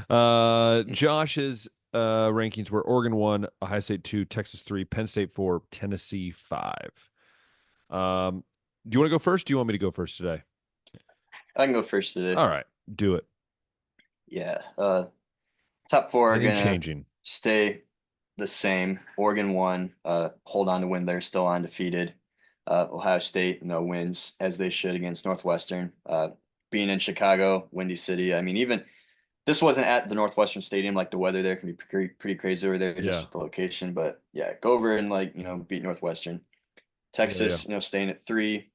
Josh's rankings were Oregon 1, Ohio State 2, Texas 3, Penn State 4, Tennessee 5. Do you want to go first? Do you want me to go first today? I can go first today. All right, do it. Yeah. Top four are Anything gonna changing? stay the same. Oregon won. Hold on to win. They're still undefeated. Ohio State, wins as they should against Northwestern. Being in Chicago, Windy City. I mean, even this wasn't at the Northwestern Stadium. Like the weather there can be pretty crazy over there, just Yeah, with the location. But yeah, go over and beat Northwestern. yeah. Texas, staying at 3.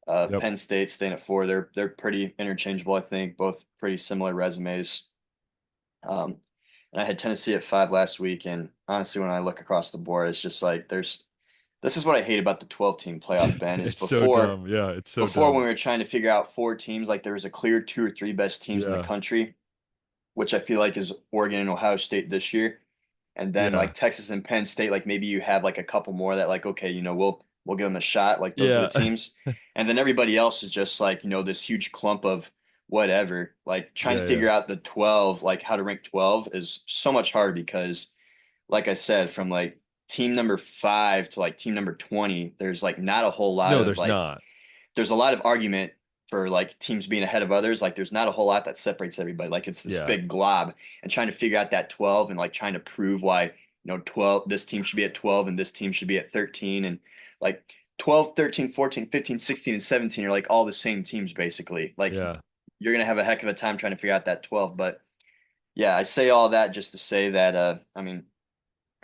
Yep. Penn State staying at 4. They're pretty interchangeable, I think. Both pretty similar resumes. And I had Tennessee at 5 last week, and honestly, when I look across the board, it's just like this is what I hate about the 12-team playoff, Ben, is It's so dumb. Yeah, it's so before when dumb. we were trying to figure out 4 teams, like there was a clear 2 or 3 best teams in the Yeah, country, which I feel like is Oregon and Ohio State this year. And then yeah, like Texas and Penn State, like maybe you have like a couple more that like, okay, we'll give them a shot. Like those are the yeah, teams. And then everybody else is just like, this huge clump of whatever. Like trying to yeah, yeah, figure out the 12, like how to rank 12 is so much hard because like I said, from like team number 5 to like team number 20, there's like not a whole lot No, of there's like not. there's a lot of argument for like teams being ahead of others. Like there's not a whole lot that separates everybody. Like it's this Yeah, big glob and trying to figure out that 12 and like trying to prove why, 12, this team should be at 12 and this team should be at 13 and like 12, 13, 14, 15, 16, and 17 are like all the same teams basically. Like yeah, you're going to have a heck of a time trying to figure out that 12. But yeah, I say all that just to say that, I mean,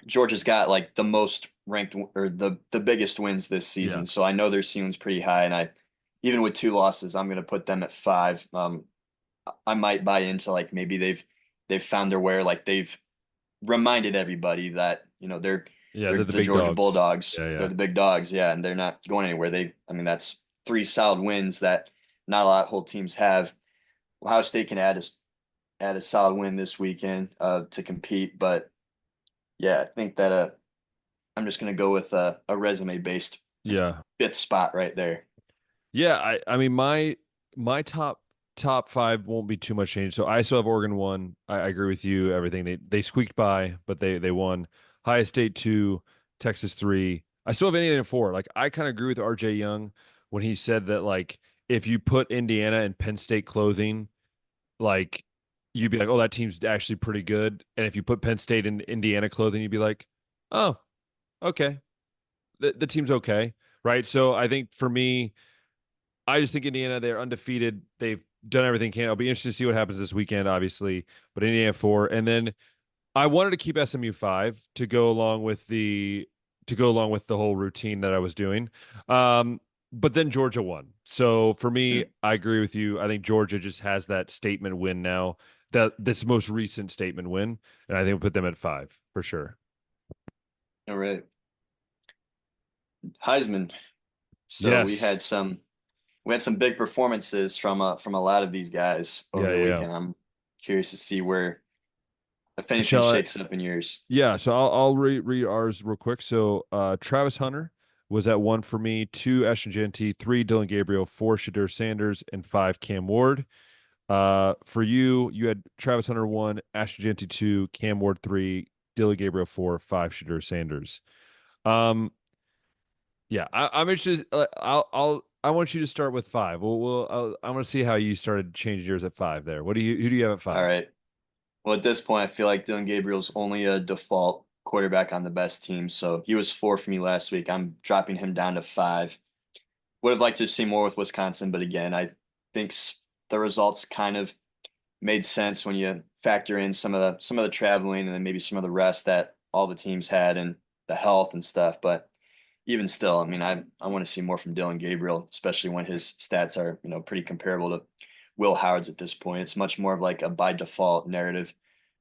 Georgia's got like the most ranked or the biggest wins this yeah. season. So I know their ceiling's pretty high, and I even with 2 losses, I'm going to put them at 5. I might buy into like maybe they've found their way, like they've reminded everybody that Yeah, they're they're the the big Georgia dogs. Bulldogs. Yeah, They're yeah. the big dogs, yeah, and they're not going anywhere. I mean, that's 3 solid wins that not a lot of whole teams have. Ohio State can add a solid win this weekend to compete, but yeah, I think that I'm just gonna go with a resume based Yeah. 5th spot right there. Yeah, I mean my top five won't be too much change. So I still have Oregon 1. I agree with you. Everything they squeaked by, but they won. Ohio State 2, Texas 3. I still have Indiana 4. Like I kind of agree with RJ Young when he said that like if you put Indiana in Penn State clothing, like you'd be like, oh, that team's actually pretty good. And if you put Penn State in Indiana clothing, you'd be like, oh, okay, the team's okay, right? So I think for me, I just think Indiana, they're undefeated. They've done everything can. I'll be interested to see what happens this weekend, obviously. But Indiana 4. And then I wanted to keep SMU 5 to go along with the whole routine that I was doing. But then Georgia won. So for me, Hmm. I agree with you. I think Georgia just has that statement win now. That's most recent statement win. And I think we'll put them at 5 for sure. All right, Heisman. So Yes. we had some big performances from a lot of these guys over Yeah, the yeah. weekend. I'm curious to see where if anything Shall I? shakes up in yours. Yeah, so I'll read ours real quick. So Travis Hunter was at 1 for me, 2 Ashton Jeanty, 3 Dylan Gabriel, 4 Shadur Sanders, and 5 Cam Ward. For you, you had Travis Hunter 1, Ashton Jeanty 2, Cam Ward 3, Dylan Gabriel 4, 5 Shadur Sanders. Um, yeah, I'm interested. I want you to start with 5. I want to see how you started changing yours at 5 there. Who do you have at All 5? right. Well, at this point, I feel like Dylan Gabriel's only a default quarterback on the best team. So he was 4 for me last week. I'm dropping him down to 5. Would have liked to see more with Wisconsin, but again, I think the results kind of made sense when you factor in some of the traveling and then maybe some of the rest that all the teams had and the health and stuff. But even still, I mean, I want to see more from Dylan Gabriel, especially when his stats are pretty comparable to Will Howard's at this point. It's much more of like a by default narrative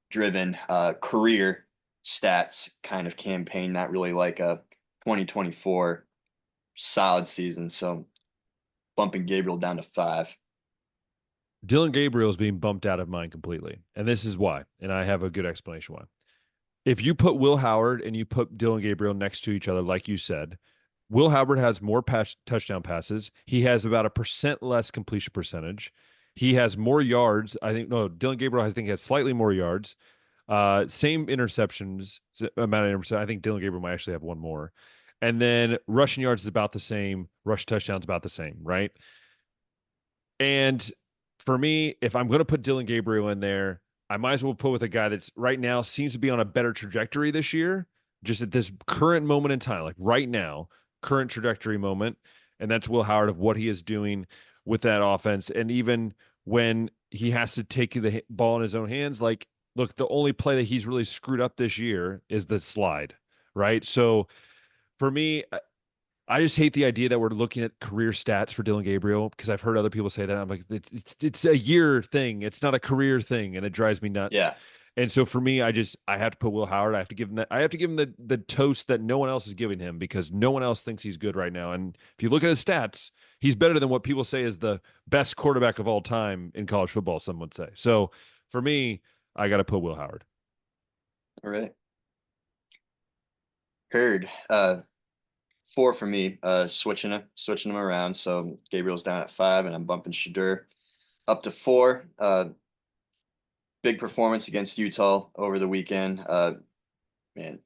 driven career stats kind of campaign, not really like a 2024 solid season. So bumping Gabriel down to 5. Dylan Gabriel is being bumped out of mine completely. And this is why. And I have a good explanation why. if you put Will Howard and you put Dylan Gabriel next to each other, like you said, Will Howard has more touchdown passes. He has about 1% less completion percentage. He has more yards. I think no, Dylan Gabriel I think has slightly more yards. Same interceptions amount of interceptions. I think Dylan Gabriel might actually have one more. And then rushing yards is about the same. Rush touchdowns about the same, right? And for me, if I'm going to put Dylan Gabriel in there, I might as well put with a guy that's right now seems to be on a better trajectory this year, just at this current moment in time, like right now, current trajectory moment. And that's Will Howard of what he is doing with that offense. And even when he has to take the ball in his own hands, like, look, the only play that he's really screwed up this year is the slide, right? So for me, I just hate the idea that we're looking at career stats for Dylan Gabriel because I've heard other people say that. I'm like, it's a year thing. It's not a career thing, and it drives me nuts. Yeah. And so for me, I have to put Will Howard. I have to give him that. I have to give him the toast that no one else is giving him because no one else thinks he's good right now. And if you look at his stats, he's better than what people say is the best quarterback of all time in college football. Some would say. So for me, I got to put Will Howard. All right. Heard. Four for me. Switching them around. So Gabriel's down at 5, and I'm bumping Shadur up to 4. Big performance against Utah over the weekend. Man,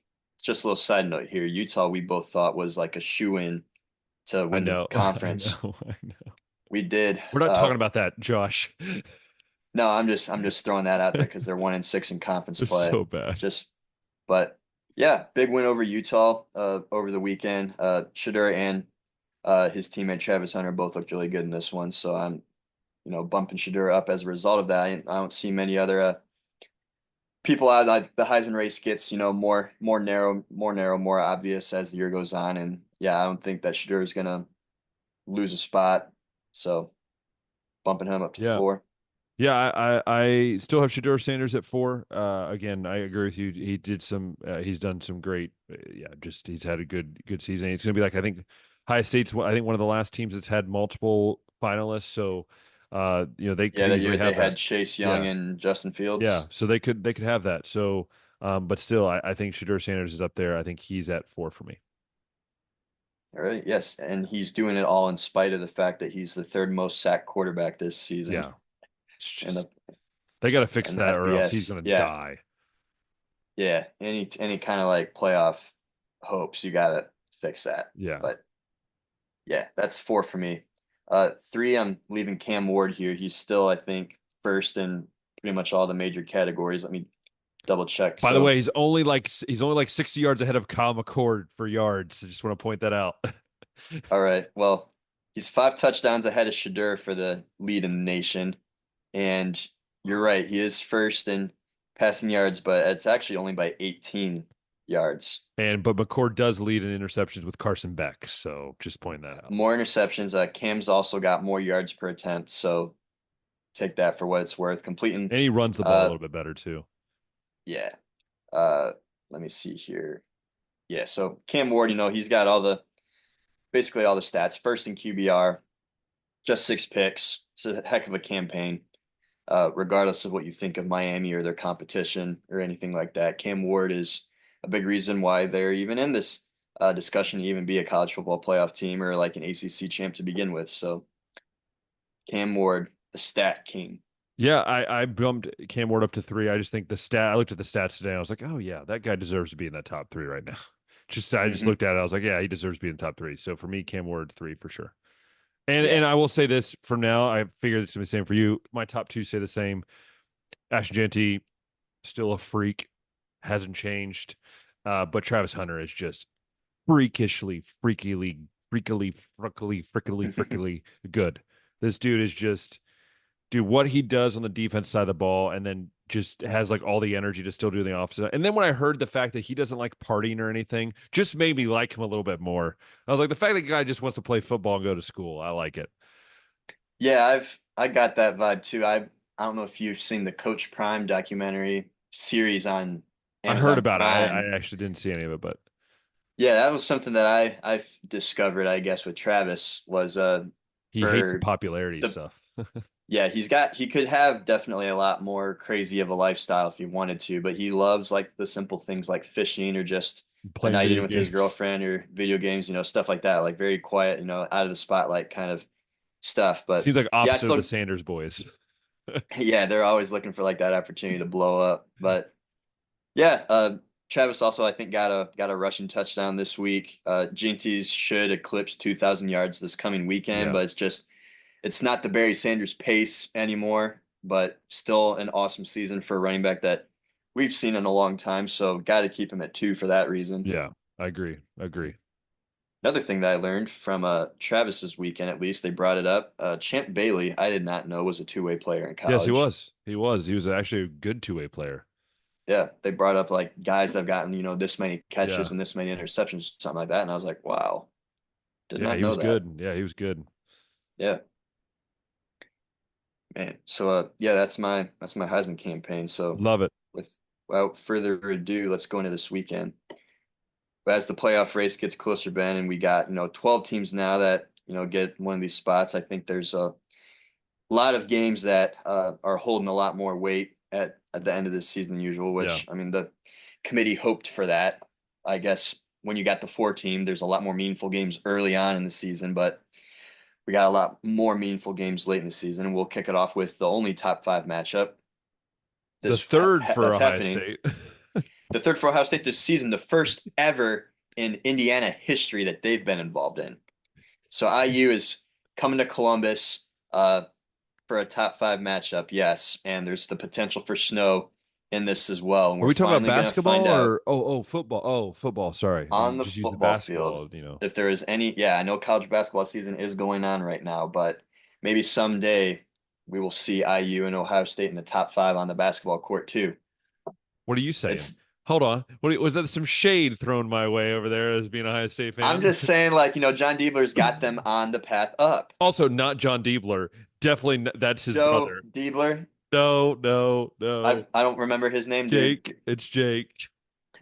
just a little side note here. Utah, we both thought was like a shoe-in to I win the know. I conference. know. I know. We did. We're not talking about that, Josh. No, I'm just throwing that out there because they're 1-6 in conference They're play. so bad. But yeah, big win over Utah over the weekend. Shadur and his teammate Travis Hunter both looked really good in this one. So I'm, bumping Shadur up as a result of that. I don't see many other people out. Like the Heisman race gets, more narrow, more obvious as the year goes on. And yeah, I don't think that Shadur is gonna lose a spot. So bumping him up to Yeah. 4. Yeah, I still have Shador Sanders at 4. Again, I agree with you. He's done some great. Yeah, just he's had a good season. It's gonna be like I think Ohio State's I think one of the last teams that's had multiple finalists. So, they Yeah, could that easily year they have that. had Chase Young Yeah, and Justin yeah. Fields. So they could have that. So, but still, I think Shador Sanders is up there. I think he's at 4 for me. All right, yes, and he's doing it all in spite of the fact that he's the third most sacked quarterback this season, Yeah, it's and just the they got to fix and the that or else he's FBS. gonna Yeah, die. yeah. Any kind of like playoff hopes, you gotta fix that. Yeah. But yeah, that's 4 for me. 3, I'm leaving Cam Ward here. He's still, I think, first in pretty much all the major categories. Let me double check. By the So, way, he's only like 60 yards ahead of Kyle McCord for yards. I just want to point that out. all right, well, he's 5 touchdowns ahead of Shadur for the lead in the nation. And you're right, he is first in passing yards, but it's actually only by 18 yards. But McCord does lead in interceptions with Carson Beck, so just point that out. More interceptions. Cam's also got more yards per attempt, so take that for what it's worth. Completing, And he runs the ball a uh, little bit better too. yeah. Uh, let me see here. Yeah, so Cam Ward, he's got basically all the stats. First in QBR, just 6 picks. It's a heck of a campaign. Regardless of what you think of Miami or their competition or anything like that. Cam Ward is a big reason why they're even in this discussion to even be a college football playoff team or like an ACC champ to begin with. So Cam Ward, the stat king. Yeah, I bumped Cam Ward up to 3. I just think the stat. I looked at the stats today. And I was like, oh yeah, that guy deserves to be in that top 3 right now. I just Hmm. looked at it. I was like, yeah, he deserves to be in the top 3. So for me, Cam Ward 3 for sure. And Yeah. and I will say this from now. I figured it's gonna be the same for you. My top 2 say the same. Ashton Genty, still a freak, hasn't changed. But Travis Hunter is just freakily good. This dude is just, dude, what he does on the defense side of the ball and then just has like all the energy to still do the offense. And then when I heard the fact that he doesn't like partying or anything, just made me like him a little bit more. I was like, the fact that the guy just wants to play football and go to school, I like it. Yeah, I got that vibe too. I don't know if you've seen the Coach Prime documentary series on I heard Amazon about it. Prime. I actually didn't see any of it, but Yeah, that was something that I've discovered, I guess, with Travis was he hates the for popularity the stuff. Yeah, he could have definitely a lot more crazy of a lifestyle if he wanted to, but he loves like the simple things like fishing or just a Playing night in video with his games. girlfriend or video games, stuff like that, like very quiet, out of the spotlight kind of stuff. But Seems like yeah, I opposite of the still Sanders boys. yeah, they're always looking for like that opportunity to blow up. But yeah, Travis also I think got a rushing touchdown this week. Jinties should eclipse 2,000 yards this coming weekend, Yeah. but it's not the Barry Sanders pace anymore, but still an awesome season for a running back that we've seen in a long time. So got to keep him at 2 for that reason. Yeah. I agree. I agree. Another thing that I learned from Travis's weekend, at least they brought it up. Champ Bailey, I did not know was a two-way player in Yes, he college. was. He was. He was actually a good two-way player. Yeah, they brought up like guys that have gotten, this many catches Yeah. and this many interceptions, something like that. And I was like, wow, did Yeah, not he know was that. good. Yeah, he was good. Yeah, man. So yeah, that's my Heisman campaign. So Love it. without further ado, let's go into this weekend. But as the playoff race gets closer, Ben, and we got, 12 teams now that, get one of these spots, I think there's a lot of games that are holding a lot more weight at the end of this season than usual, Yeah. which, I mean, the committee hoped for that. I guess when you got the four team, there's a lot more meaningful games early on in the season, but we got a lot more meaningful games late in the season. And we'll kick it off with the only top five matchup The third for that's Ohio happening. State. The third for Ohio State this season, the first ever in Indiana history that they've been involved in. So IU is coming to Columbus for a top five matchup, yes, and there's the potential for snow in this as well, and Are we're we talking about finally going to find basketball out or football? Oh, football. Sorry. on I'm the just using football field basketball. if there is any. Yeah, I know college basketball season is going on right now, but maybe someday we will see IU and Ohio State in the top five on the basketball court too. What are you saying? It's Hold on. Was that some shade thrown my way over there as being a Ohio State I'm fan? just saying, like, John Diebler's got them on the path up. Also, not John Diebler. Definitely, that's his Joe brother. Diebler, No, no, no. I don't remember his name, dude. Jake. It's Jake.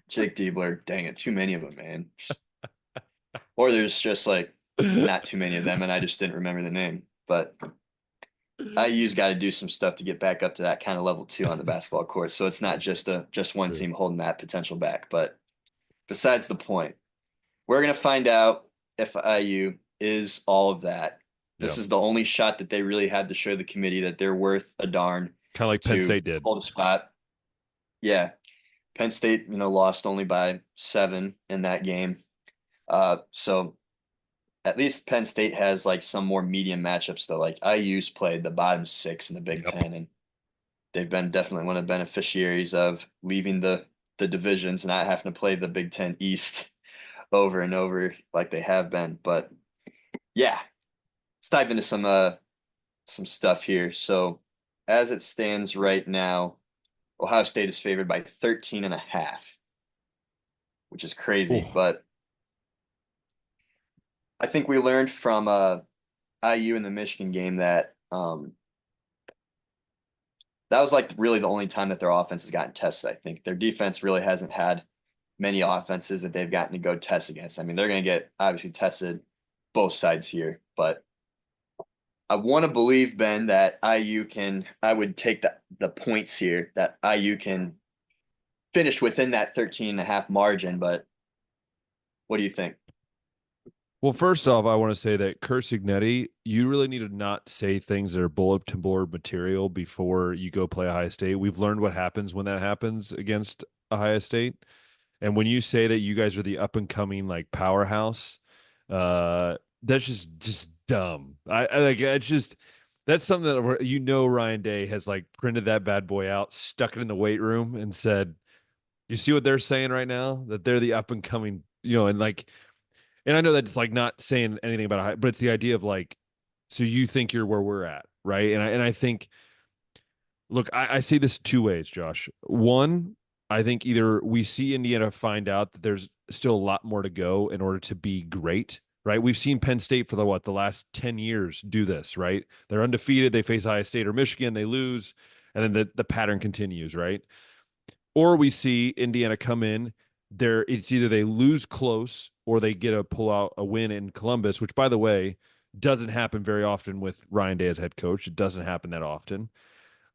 Jake Diebler. Dang it, too many of them, man. Or there's just like not too many of them, and I just didn't remember the name. But IU's got to do some stuff to get back up to that kind of level too on the basketball court. So it's not just one True. team holding that potential back. But besides the point, we're gonna find out if IU is all of that. Yeah. This is the only shot that they really had to show the committee that they're worth a darn Kind of like Penn to State did. hold a spot. Yeah, Penn State, lost only by 7 in that game. So at least Penn State has like some more medium matchups though. Like IU's played the bottom 6 in the Big Yep. Ten, and they've been definitely one of the beneficiaries of leaving the divisions and not having to play the Big Ten East over and over like they have been. But yeah, let's dive into some stuff here. So as it stands right now, Ohio State is favored by 13 and a half, which is crazy. Oh, But I think we learned from IU in the Michigan game that that was like really the only time that their offense has gotten tested. I think their defense really hasn't had many offenses that they've gotten to go test against. I mean, they're going to get obviously tested both sides here, but I want to believe, Ben, that I would take the points here that IU can finish within that 13 and a half margin, but what do you think? well, first off, I want to say that Kurt Signetti, you really need to not say things that are bulletin board material before you go play Ohio State. We've learned what happens when that happens against Ohio State. And when you say that you guys are the up and coming like powerhouse, that's just dumb. I like it's just that's something that Ryan Day has like printed that bad boy out, stuck it in the weight room, and said, "You see what they're saying right now? That they're the up and coming, and like, and I know that's like not saying anything about it, but it's the idea of like, so you think you're where we're at, right? And I think, look, I see this two ways, Josh. One, I think either we see Indiana find out that there's still a lot more to go in order to be great, right? We've seen Penn State for the last 10 years do this, right? They're undefeated, they face Ohio State or Michigan, they lose, and then the pattern continues, right? Or we see Indiana come in, it's either they lose close or they get a pull out a win in Columbus, which by the way, Doesn't happen very often with Ryan Day as head coach. It doesn't happen that often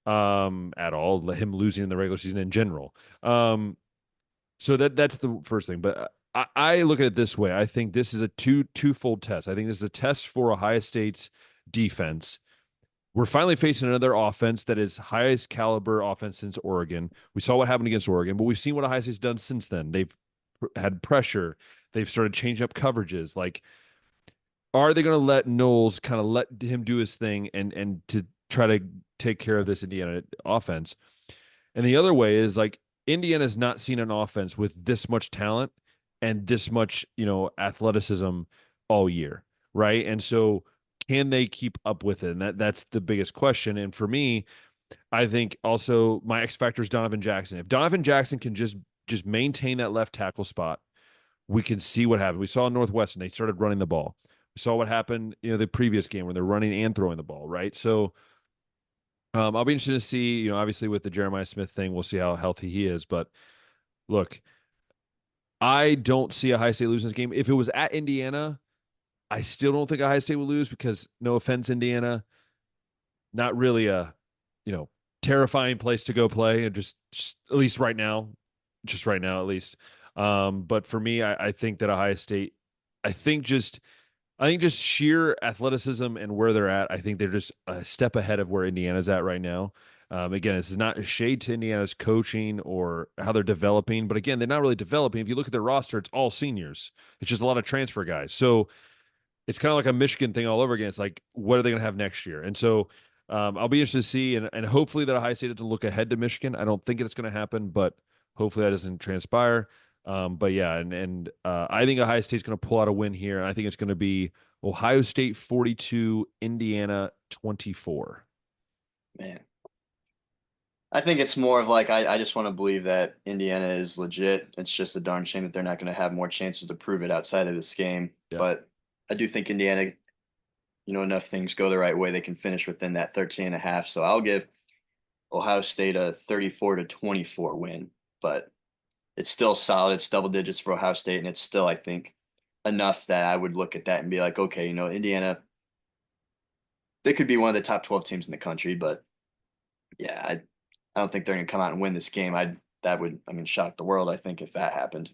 at all. Him losing in the regular season in general. So that's the first thing. But I look at it this way. I think this is a twofold test. I think this is a test for Ohio State's defense. We're finally facing another offense that is highest caliber offense since Oregon. We saw what happened against Oregon, but we've seen what Ohio State's done since then. They've had pressure. They've started changing up coverages. Like, are they going to let Knowles kind of let him do his thing and to try to take care of this Indiana offense? And the other way is like Indiana's not seen an offense with this much talent and this much, athleticism all year, right? And so can they keep up with it? And that's the biggest question. And for me, I think also my X factor is Donovan Jackson. If Donovan Jackson can just maintain that left tackle spot, we can see what happened. We saw in Northwestern, they started running the ball. We saw what happened, the previous game where they're running and throwing the ball, right? So I'll be interested to see, obviously with the Jeremiah Smith thing, we'll see how healthy he is. But look, I don't see Ohio State losing this game. If it was at Indiana, I still don't think Ohio State will lose because, no offense, Indiana, not really a, terrifying place to go play, and just at least right now, at least. But for me, I think that Ohio State, I think just sheer athleticism and where they're at, I think they're just a step ahead of where Indiana's at right now. Again, this is not a shade to Indiana's coaching or how they're developing, but again, they're not really developing. If you look at their roster, it's all seniors. It's just a lot of transfer guys. So it's kind of like a Michigan thing all over again. It's like, what are they going to have next year? And so I'll be interested to see, and hopefully that Ohio State doesn't look ahead to Michigan. I don't think it's going to happen, but hopefully that doesn't transpire. But yeah, and I think Ohio State's going to pull out a win here. I think it's going to be Ohio State 42, Indiana 24. Man, I think it's more of like I just want to believe that Indiana is legit. It's just a darn shame that they're not going to have more chances to prove it outside of this game. Yeah. But I do think Indiana, enough things go the right way, they can finish within that 13 and a half. So I'll give Ohio State a 34-24 win. But it's still solid. It's double digits for Ohio State, and it's still, I think, enough that I would look at that and be like, okay, Indiana, they could be one of the top 12 teams in the country, but yeah, I don't think they're going to come out and win this game. That would, shock the world, I think, if that happened.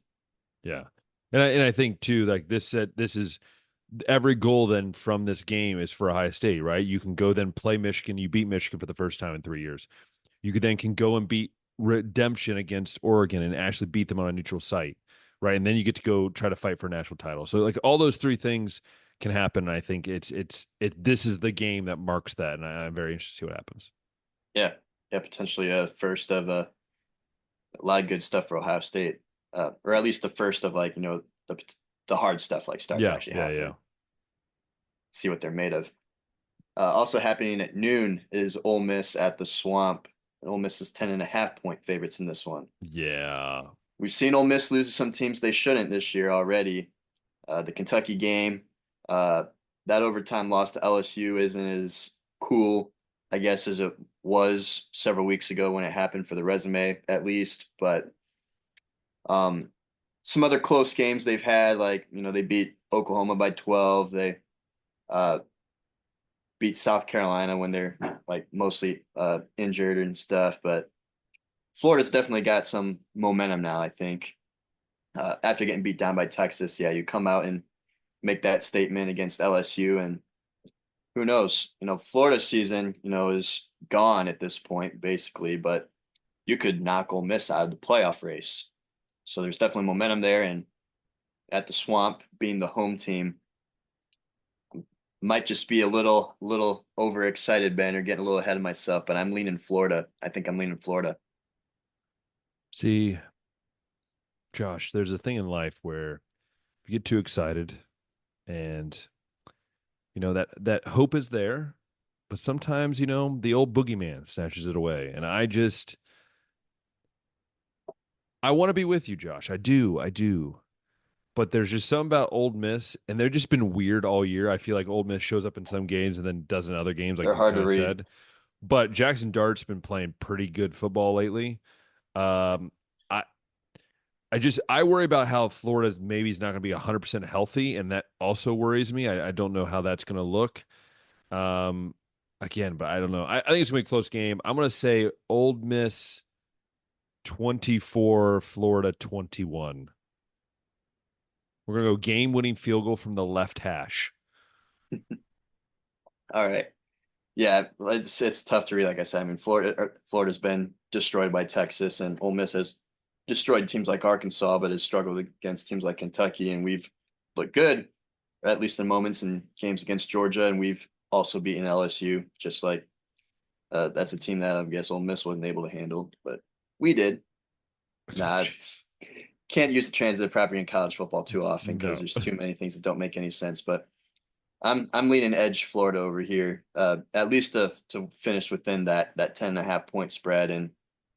Yeah. And I think too, like this is every goal then from this game is for Ohio State, right? You can go then play Michigan. You beat Michigan for the first time in 3 years. You could then can go and beat Redemption against Oregon and actually beat them on a neutral site, right? And then you get to go try to fight for a national title. So like all those three things can happen. And I think this is the game that marks that, and I'm very interested to see what happens. Yeah, potentially a first of a lot of good stuff for Ohio State, or at least the first of like the hard stuff like starts actually happening. Yeah. See what they're made of. Also happening at noon is Ole Miss at the Swamp. Ole Miss is 10.5-point favorites in this one. Yeah. We've seen Ole Miss lose to some teams they shouldn't this year already. The Kentucky game, that overtime loss to LSU isn't as cool, I guess, as it was several weeks ago when it happened for the resume, at least. But some other close games they've had, like, they beat Oklahoma by 12. They beat South Carolina when they're like mostly injured and stuff. But Florida's definitely got some momentum now, I think. After getting beat down by Texas, yeah, you come out and make that statement against LSU, and who knows? Florida's season, is gone at this point, basically, but you could knock Ole Miss out of the playoff race. So there's definitely momentum there, and at the Swamp, being the home team, might just be a little overexcited, Ben, or getting a little ahead of myself, but I'm leaning Florida. I think I'm leaning Florida. See, Josh, there's a thing in life where you get too excited and that hope is there, but sometimes, the old boogeyman snatches it away. And I want to be with you, Josh. I do. But there's just something about Ole Miss, and they've just been weird all year. I feel like Ole Miss shows up in some games and then does in other games, like They're you hard kind to of read. said. But Jackson Dart's been playing pretty good football lately. I I worry about how Florida maybe is not going to be 100% healthy, and that also worries me. I don't know how that's going to look. Um, Again, but I don't know. I think it's going to be a close game. I'm going to say Ole Miss 24, Florida 21. We're going to go game-winning field goal from the left hash. All right. Yeah, it's tough to read. Like I said, I mean, Florida's been destroyed by Texas, and Ole Miss has destroyed teams like Arkansas, but has struggled against teams like Kentucky. And we've looked good, at least in moments in games against Georgia, and we've also beaten LSU. Just like that's a team that I guess Ole Miss wasn't able to handle, but we did. Nah, Jeez. can't use the transitive property in college football too often because No. there's too many things that don't make any sense. But I'm leaning edge Florida over here, at least to finish within that 10.5 point spread, and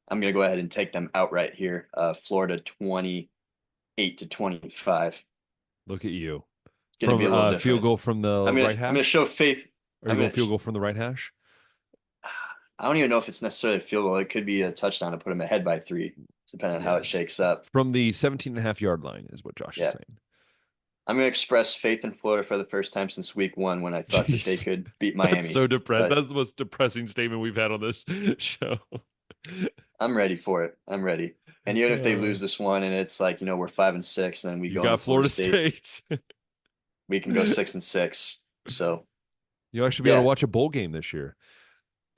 I'm gonna go ahead and take them outright here. Florida 28-25. Look at you. Gonna From be a little field different. goal from the right I'm gonna hash? show faith. Are you I'm going gonna. field goal from the right hash? I don't even know if it's necessarily a field goal. It could be a touchdown to put them ahead by 3, depending on how it Yes. shakes up. From the 17.5 yard line is what Josh is Yeah, saying. I'm gonna express faith in Florida for the first time since week 1 when I thought that they Jeez. could beat That's Miami. so depressed. But That's the most depressing statement we've had on this show. I'm ready for it. I'm ready. And even if they Uh, lose this one and it's like, we're 5-6, and then we you go into got Florida Florida State, State. we can go 6-6. So You actually be able to yeah, watch a bowl game this year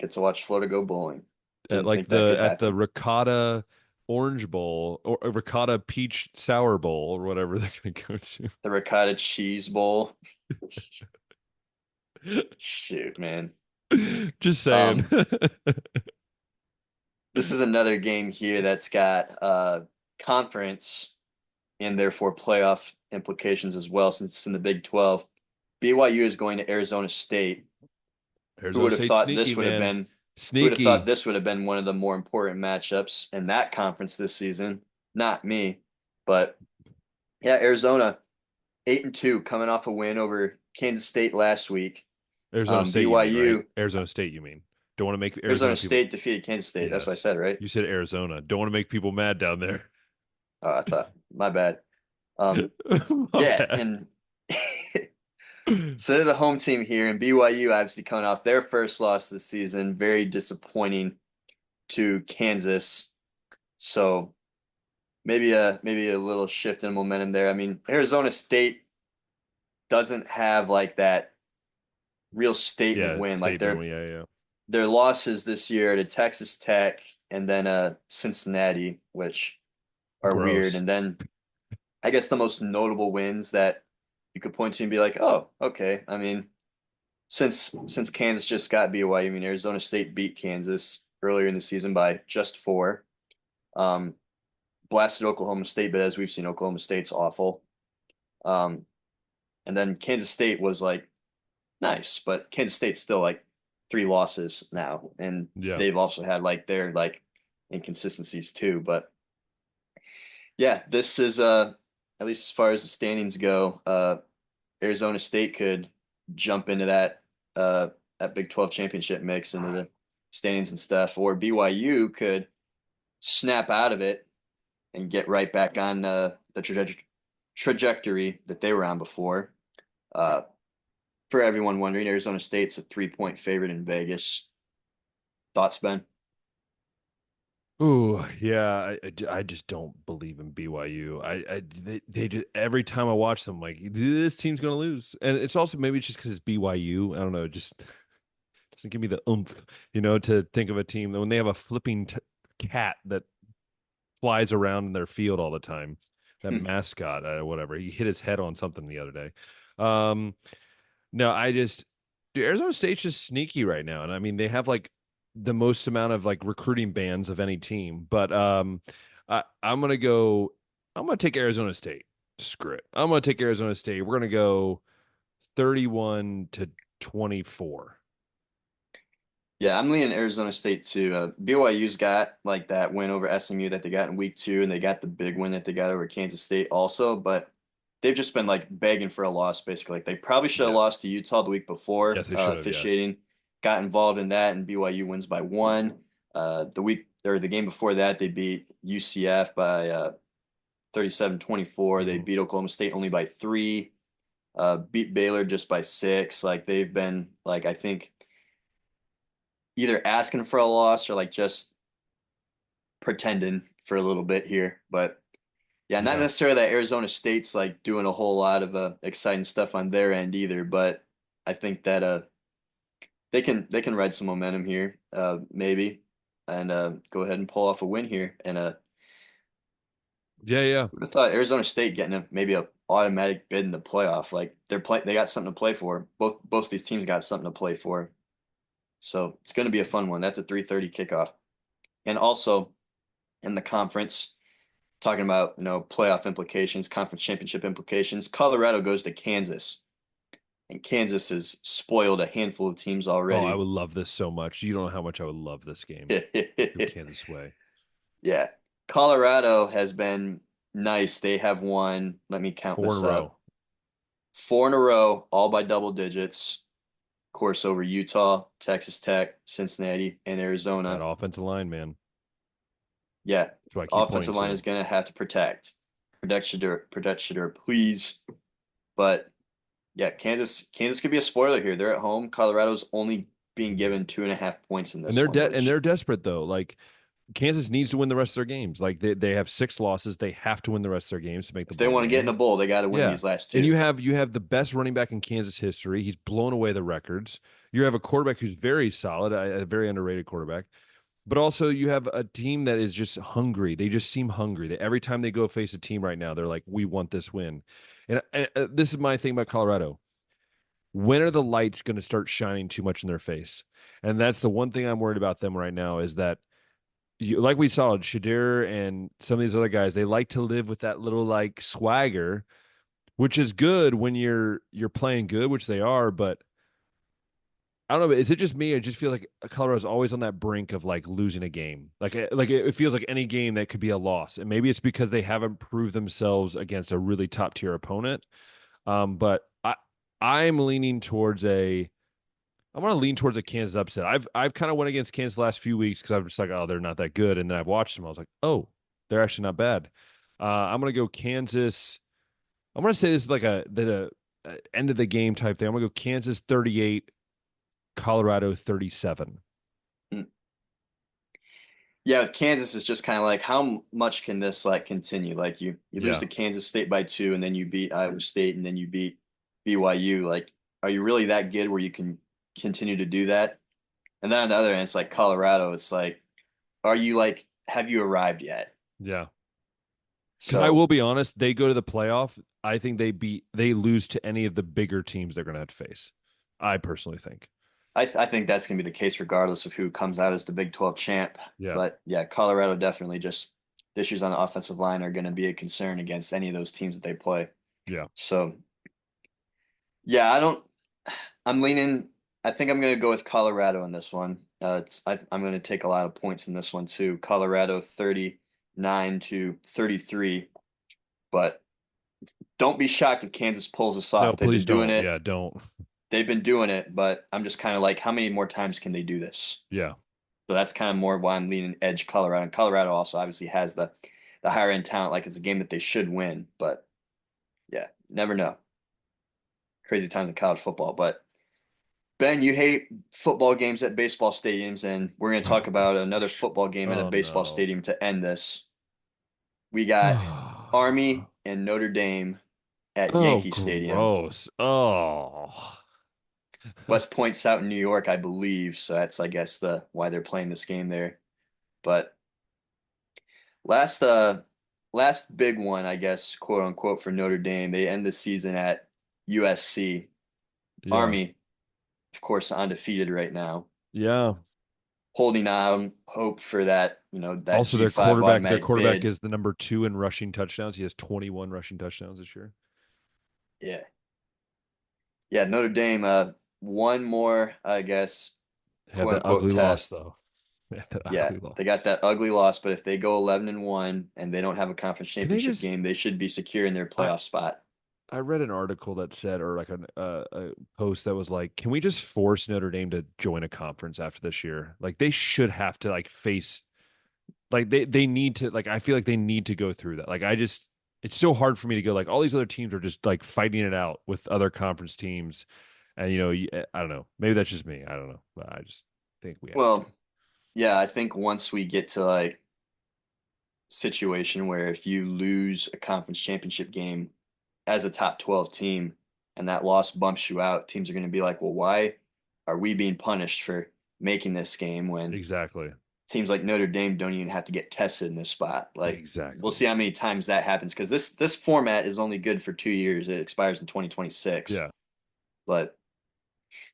get to watch Florida go bowling. at Didn't think that could at the happen. Ricotta Orange Bowl or Ricotta Peach Sour Bowl or whatever they're going to go to. The ricotta cheese bowl. Shoot, man. Just saying. Um, this is another game here that's got conference and therefore playoff implications as well, since it's in the Big 12. BYU is going to Arizona State. Who Arizona would have State thought sneaky, this would have man. been who would have thought Sneaky. this would have been one of the more important matchups in that conference this season? Not me. But yeah, Arizona 8-2 coming off a win over Kansas State last week. Arizona State, you mean, right? BYU Arizona State, you mean. Don't want to make Arizona Arizona people. State defeated Kansas State. That's what I Yes. said, right? You said Arizona. Don't want to make people mad down there. Oh, I thought my bad. My Yeah, bad. and so they're the home team here, and BYU obviously coming off their first loss this season, very disappointing to Kansas. So maybe a little shift in momentum there. I mean, Arizona State doesn't have like that real statement Yeah, win. Like statement. Yeah, yeah. their losses this year to Texas Tech and then Cincinnati, which are weird. Gross. And then I guess the most notable wins that you could point to and be like, oh, okay. I mean, since Kansas just got BYU, I mean Arizona State beat Kansas earlier in the season by just 4. Um, Blasted Oklahoma State, but as we've seen, Oklahoma State's awful. Um, and then Kansas State was like nice, but Kansas State's still like 3 losses now, and Yeah. they've also had like their like inconsistencies too. But yeah, this is at least as far as the standings go, Arizona State could jump into that Big 12 championship mix into the standings and stuff, or BYU could snap out of it and get right back on the trajectory that they were on before. Uh, for everyone wondering, Arizona State's a 3-point favorite in Vegas. Thoughts, Ben? Ooh, yeah. I just don't believe in BYU. They just every time I watch them, like this team's gonna lose, and it's also maybe it's just because it's BYU. I don't know. It just doesn't give me the oomph, to think of a team when they have a flipping cat that flies around in their field all the time. That mascot, whatever. He hit his head on something the other day. Um, no, dude, Arizona State's just sneaky right now, and I mean they have like the most amount of like recruiting bans of any team. But I'm gonna go. I'm gonna take Arizona State. Screw it. I'm gonna take Arizona State. We're gonna go 31-24. Yeah, I'm leaning Arizona State too. BYU's got like that win over SMU that they got in week 2, and they got the big win that they got over Kansas State also, but they've just been like begging for a loss basically. Like they probably should have Yeah. lost to Utah the week before. Yes, they should have. Yes. Officiating got involved in that, and BYU wins by 1. The game before that, they beat UCF by 37-24. They Mhm. beat Oklahoma State only by 3. Beat Baylor just by 6. Like they've been like I think either asking for a loss or like just pretending for a little bit here. But yeah, not Yeah. necessarily that Arizona State's like doing a whole lot of exciting stuff on their end either. But I think that they can ride some momentum here, maybe, and go ahead and pull off a win here. And Yeah, yeah. would have thought Arizona State getting maybe a automatic bid in the playoff. Like they got something to play for. Both these teams got something to play for. So it's going to be a fun one. That's a 3:30 kickoff. And also in the conference, talking about playoff implications, conference championship implications. Colorado goes to Kansas, and Kansas has spoiled a handful of teams Oh, I already. would love this so much. You don't know how much I would love this game. Go Kansas way. Yeah, Colorado has been nice. They have won. Let me count Four in a this row. up. 4 in a row, all by double digits. Of course, over Utah, Texas Tech, Cincinnati, and That Arizona. offensive line, man. Yeah, That's what I keep pointing offensive line is to. going to have to protect Shador, please. But yeah, Kansas could be a spoiler here. They're at home. Colorado's only being given 2.5 points in And this they're one, and which they're desperate though. Like Kansas needs to win the rest of their games. Like they have 6 losses. They have to win the rest of their games to make the if they bowl want to get in game. a bowl, they got to win Yeah. these last And two. you have the best running back in Kansas history. He's blown away the records. You have a quarterback who's very solid, a very underrated quarterback. But also you have a team that is just hungry. They just seem hungry. Every time they go face a team right now, they're like, "We want this win." And this is my thing about Colorado. When are the lights going to start shining too much in their face? And that's the one thing I'm worried about them right now is that like we saw Shadir and some of these other guys, they like to live with that little like swagger, which is good when you're playing good, which they are, but I don't know. Is it just me? I just feel like Colorado's always on that brink of like losing a game. Like it feels like any game that could be a loss, and maybe it's because they haven't proved themselves against a really top tier opponent. But I'm leaning towards a. I want to lean towards a Kansas upset. I've kind of went against Kansas the last few weeks because I'm just like, oh, they're not that good, and then I've watched them. I was like, oh, they're actually not bad. I'm gonna go Kansas. I'm gonna say this is like the end of the game type thing. I'm gonna go Kansas 38, Colorado 37. Hmm. Yeah, with Kansas is just kind of like how much can this like continue? Like you lose Yeah. to Kansas State by 2, and then you beat Iowa State, and then you beat BYU. Like, are you really that good where you can continue to do that? And then on the other end, it's like Colorado. It's like, are you like, have you arrived yet? Yeah. Because I So will be honest, they go to the playoff. I think they lose to any of the bigger teams they're going to have to face. I personally think. I think that's going to be the case regardless of who comes out as the Big 12 champ. Yeah. But yeah, Colorado definitely just the issues on the offensive line are going to be a concern against any of those teams that they play. Yeah. So yeah, I'm leaning. I think I'm going to go with Colorado in this one. I'm going to take a lot of points in this one too. Colorado 39-33, but don't be shocked if Kansas pulls this No, off. They've please been doing don't. it. Yeah, don't. They've been doing it, but I'm just kind of like, how many more times can they do this? Yeah. So that's kind of more why I'm leaning edge Colorado. And Colorado also obviously has the higher end talent. Like it's a game that they should win, but yeah, never know. Crazy times in college football. But Ben, you hate football games at baseball stadiums, and we're going to talk about another football game at a Oh baseball no. stadium to end this. We got Army and Notre Dame at Oh, Yankee Stadium. gross. Oh. West Point's out in New York, I believe, so that's I guess the why they're playing this game there. But last last big one, I guess, quote unquote, for Notre Dame. They end the season at USC. Yeah. Army, of course, undefeated right now. Yeah. Holding on hope for that, that Also, G5 their automatic quarterback bid. is the number 2 in rushing touchdowns. He has 21 rushing touchdowns this year. Yeah. Yeah, Notre Dame, one more, I guess, Have quote that unquote ugly loss test. though. They have that Yeah, ugly they got loss. that ugly loss, but if they go 11-1 and they don't have a conference Can they championship just game, they should be secure in their I playoff spot. I read an article that said, or like a post that was like, can we just force Notre Dame to join a conference after this year? Like they should have to like face, like they need to, like I feel like they need to go through that. Like I just it's so hard for me to go like all these other teams are just like fighting it out with other conference teams, and I don't know, maybe that's just me, I don't know, but I just think we have to. Well, yeah, I think once we get to like situation where if you lose a conference championship game as a top 12 team and that loss bumps you out, teams are going to be like, well, why are we being punished for making this game when Exactly. teams like Notre Dame don't even have to get tested in this spot? Like, we'll Exactly. see how many times that happens because this format is only good for 2 years. It expires in 2026. Yeah. But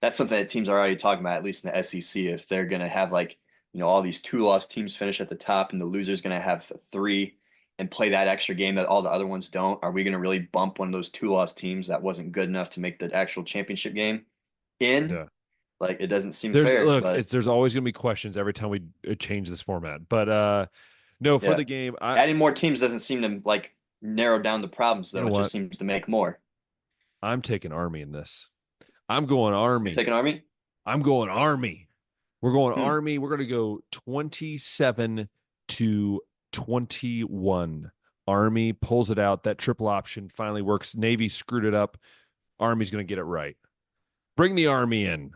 that's something that teams are already talking about, at least in the SEC, if they're going to have like, all these two-loss teams finish at the top and the loser's going to have three and play that extra game that all the other ones don't. Are we going to really bump one of those two-loss teams that wasn't good enough to make the actual championship game in? Yeah. Like, it doesn't seem There's fair, look, but it's there's always gonna be questions every time we change this format. But no, for yeah. the game, Adding more teams doesn't seem to like narrow down the problems you though. know It just what? seems to make more. I'm taking Army in this. I'm going You're Army. taking Army? I'm going Army. We're going Hmm. Army. We're gonna go 27-21. Army pulls it out. That triple option finally works. Navy screwed it up. Army's gonna get it right. Bring the Army in.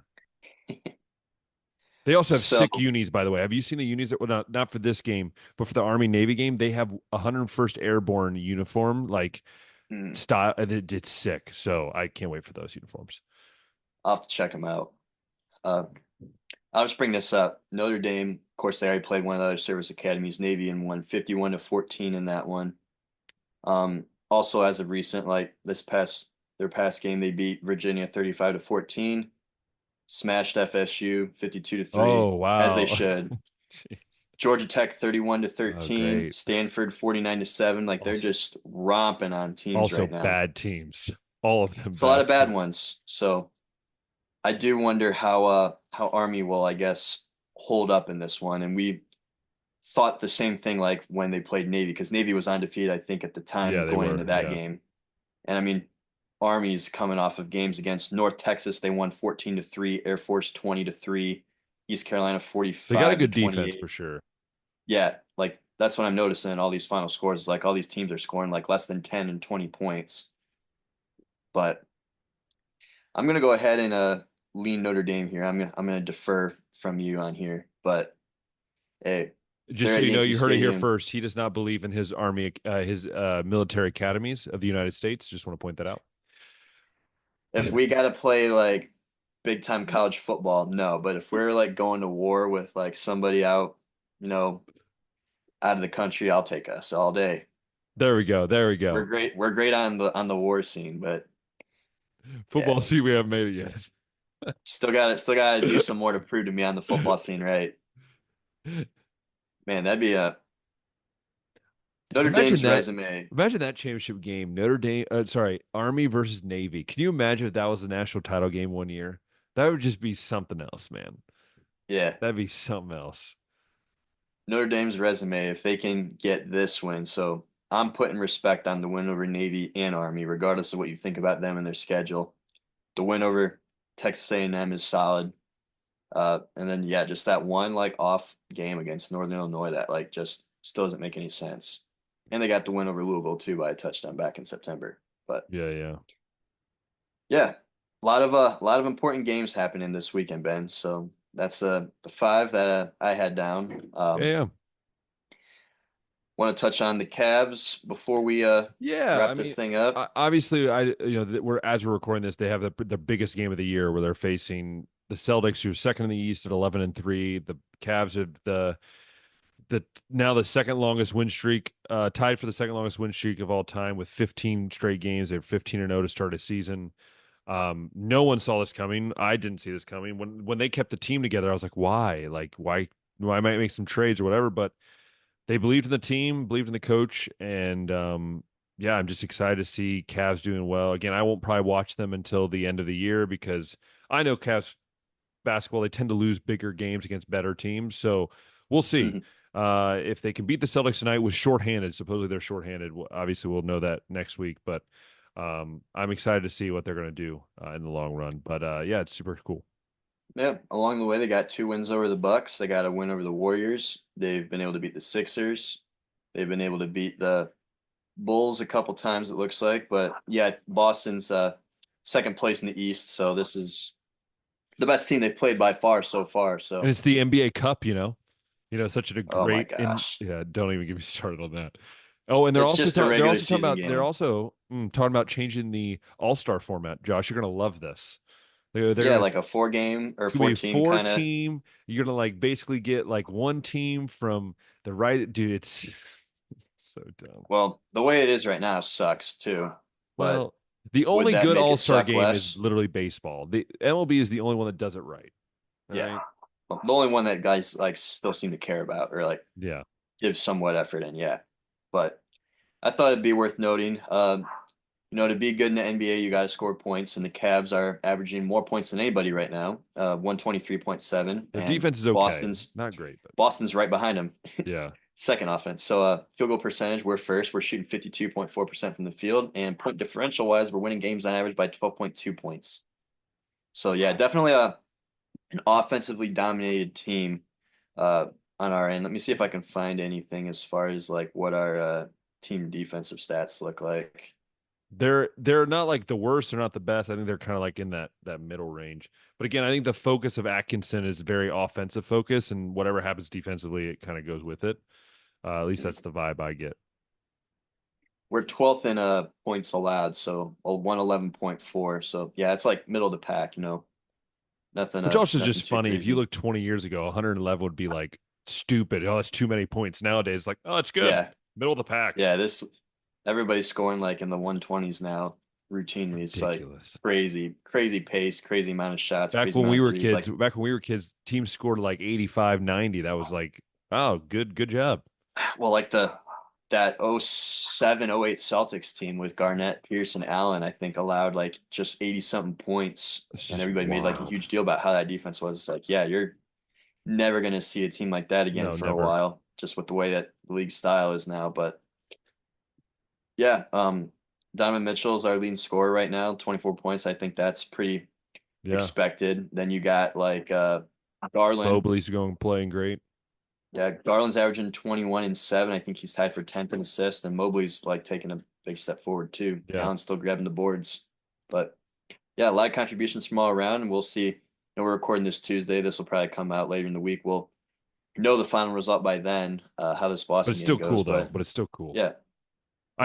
They also have So, sick unis, by the way. Have you seen the unis that, well, not for this game, but for the Army Navy game? They have 101st Airborne uniform, like hmm, style. It's sick. So I can't wait for those uniforms. I'll have to check them out. Uh, I'll just bring this up. Notre Dame, of course, they already played one of the other service academies, Navy, and won 51-14 in that one. Also, as of recent, like their past game, they beat Virginia 35-14, smashed FSU 52-3, Oh as they wow. should. Jeez. Georgia Tech 31 to Oh 13, great. Stanford 49 to 7. Like they're Also, just romping on teams also right now. bad teams. All of them It's a lot bad of bad teams. ones. So I do wonder how Army will, I guess, hold up in this one. And we thought the same thing like when they played Navy, because Navy was undefeated, I think, at the Yeah, time they going into were. that Yeah. game. And I mean, Army's coming off of games against North Texas. They won 14-3, Air Force 20-3, East Carolina They got a 45 to good defense 28. for sure. Yeah, like that's what I'm noticing in all these final scores. Is like all these teams are scoring like less than 10 and 20 points. But I'm gonna go ahead and lean Notre Dame here. I'm gonna defer from you on here. But hey, Just they're so at you know, Yankee you heard it here Stadium. first. He does not believe in his army, his military academies of the United States. Just want to point that out. If we gotta play like big time college football, no. But if we're like going to war with like somebody out, you know, out of the country, I'll take us all day. There we go. There we We're go. great. We're great on the war scene, but Football yeah, scene, we haven't made it yet. still gotta do some more to prove to me on the football scene, right? Man, that'd be a Notre Imagine Dame's that. resume. Imagine that championship game, Notre Dame. Sorry, Army versus Navy. Can you imagine if that was the national title game one year? That would just be something else, man. Yeah, That'd be something else. Notre Dame's resume if they can get this win. So I'm putting respect on the win over Navy and Army, regardless of what you think about them and their schedule. The win over Texas A&M is solid. And then yeah, just that one like off game against Northern Illinois that like just still doesn't make any sense. And they got the win over Louisville too by a touchdown back in September. But Yeah, yeah, yeah, a lot of important games happening this weekend, Ben. So that's the five that I had down. yeah, yeah. Want to touch on the Cavs before we Yeah, I wrap this mean, thing up? obviously, we're as we're recording this, they have the biggest game of the year where they're facing the Celtics, who are second in the East at 11-3. The Cavs are the now the second longest win streak, tied for the second longest win streak of all time with 15 straight games. They have 15-0 to start a season. No one saw this coming. I didn't see this coming. When they kept the team together, I was like, why? Like, why might make some trades or whatever, but they believed in the team, believed in the coach, and yeah, I'm just excited to see Cavs doing well. Again, I won't probably watch them until the end of the year because I know Cavs basketball, they tend to lose bigger games against better teams. So we'll see. Mhm. If they can beat the Celtics tonight with shorthanded, supposedly they're shorthanded. Obviously, we'll know that next week, but I'm excited to see what they're going to do in the long run. But yeah, it's super cool. Yeah, along the way they got two wins over the Bucks. They got a win over the Warriors. They've been able to beat the Sixers. They've been able to beat the Bulls a couple times, it looks like. But yeah, Boston's second place in the East. So this is the best team they've played by far so far. And So, it's the NBA Cup, such a oh my great in gosh. yeah, don't even get me started on that. Oh, and It's just a regular season they're game. also talking about changing the All-Star format. Josh, you're gonna love this. They're Yeah, gonna like a 4 game or It's gonna be four a team four kind of. team. You're gonna like basically get like one team from the right dude, it's so dumb. Well, the way it is right now sucks too. But Well, the would only that good make it All-Star suck game is less? literally baseball. The MLB is the only one that does it right. All Yeah. right. Well, the only one that guys like still seem to care about or like Yeah. give somewhat effort in, yeah. But I thought it'd be worth noting. To be good in the NBA, you got to score points, and the Cavs are averaging more points than anybody right now, 123.7, Their and defense is okay. Boston's Not great, but Boston's right behind them, yeah. second offense. So field goal percentage, we're first. We're shooting 52.4% from the field, and point differential wise, we're winning games on average by 12.2 points. So yeah, definitely an offensively dominated team uh, on our end. Let me see if I can find anything as far as like what our team defensive stats look like. They're not like the worst, they're not the best. I think they're kind of like in that middle range. But again, I think the focus of Atkinson is very offensive focus, and whatever happens defensively, it kind of goes with it. At least that's the vibe I get. We're 12th in points allowed, so 111.4. So yeah, it's like middle of the pack, Nothing Which also is nothing just too funny. If you crazy. look 20 years ago, 111 would be like stupid. Oh, that's too many points. Nowadays, like, oh, it's good. Yeah. Middle of the pack. Yeah, this everybody's scoring like in the 120s now routinely. It's like Ridiculous. crazy, crazy pace, crazy amount of shots, crazy amount of threes. Like, Back when we were kids, teams scored like 85, 90. That was like, oh, good job. well, like that 07, 08 Celtics team with Garnett, Pierce, and Allen, I think allowed like just 80 something points, It's and just everybody made like a wild. huge deal about how that defense was. It's like, yeah, you're never gonna see a team like that again No, for a never. while, just with the way that the league style is now. But yeah, Donovan Mitchell's our leading scorer right now, 24 points. I think that's pretty Yeah. expected. Then you got like Garland. Mobley's going playing great. Yeah, Garland's averaging 21 and 7. I think he's tied for 10th in assists, and Mobley's like taking a big step forward too. Yeah. Allen's still grabbing the boards. But yeah, a lot of contributions from all around, and we'll see. We're recording this Tuesday. This will probably come out later in the week. We'll know the final result by then, how this But it's Boston game still goes. cool though. But But it's still cool. yeah, yeah,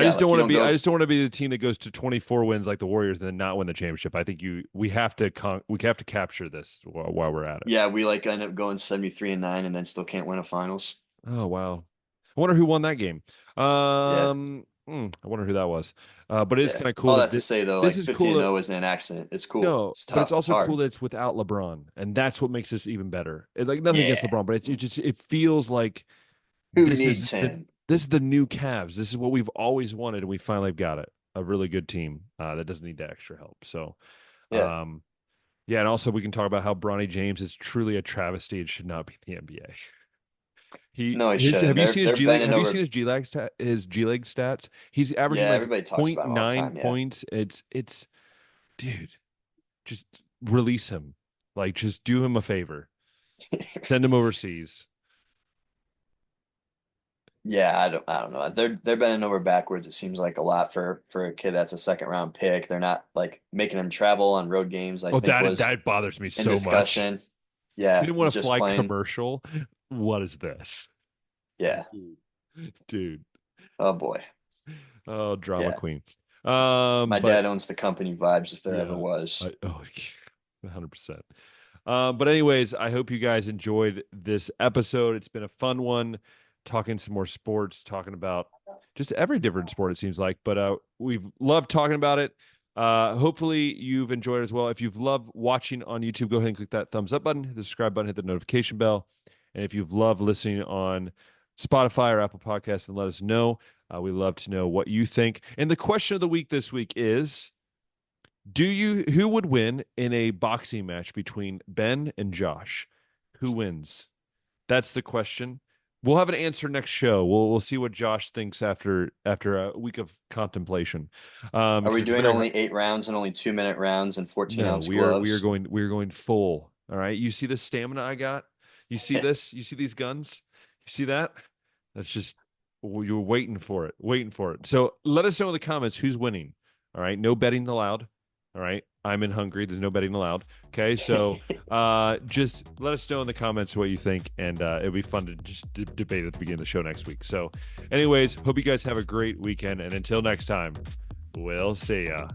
like you don't I go. just don't want to be the team that goes to 24 wins like the Warriors and then not win the championship. I think we have to we have to capture this while we're at it. Yeah, we like end up going 73-9 and then still can't win a finals. Oh wow. I wonder who won that game. Yeah, I wonder who that was. But it is yeah. kind of cool All that that to say though, this like is 15 cool and that 0 isn't an accident. It's cool. no, It's but it's tough. It's also cool hard. that it's without LeBron, and that's what makes this even better. Like nothing against Yeah. LeBron, but it feels like Who this is needs him? this is the new Cavs. This is what we've always wanted, and we finally got it. A really good team that doesn't need the extra help. So, Yeah. um, yeah, and also we can talk about how Bronny James is truly a travesty and should not be in the NBA. No, he shouldn't. They're bending Have you seen over. His G League stats? He's averaging Yeah, like everybody talks point about him all the nine time. Yeah. points. It's dude, just release him. Like just do him a favor. Send him overseas. Yeah, I don't know. They're bending over backwards, it seems like a lot for a kid that's a second round pick. They're not like making him travel on road games, I Oh, think was that bothers me in so much. discussion. You Yeah, didn't he's want to just fly playing. commercial. What is this? Yeah. Dude. Oh boy. Oh, drama Yeah. queen. My But dad owns the company vibes if there ever yeah, was. 100%. But anyways, I hope you guys enjoyed this episode. It's been a fun one, talking some more sports, talking about just every different sport it seems like. But we've loved talking about it. Hopefully you've enjoyed it as well. If you've loved watching on YouTube, go ahead and click that thumbs up button, hit the subscribe button, hit the notification bell. And if you've loved listening on Spotify or Apple Podcasts, then let us know. We love to know what you think. And the question of the week this week is, who would win in a boxing match between Ben and Josh? Who wins? That's the question. We'll have an answer next show. We'll see what Josh thinks after a week of contemplation. Are Because we it's doing very hard. only 8 rounds and only 2 minute rounds and 14 No, ounce gloves? we are going full. All right. You see the stamina I got? You see this? You see these guns? You see that? That's just You're waiting for it. So let us know in the comments who's winning. All right. No betting allowed. All right. I'm in Hungary. There's no betting allowed. Okay. So just let us know in the comments what you think. And it'll be fun to just debate at the beginning of the show next week. So anyways, hope you guys have a great weekend. And until next time, we'll see ya.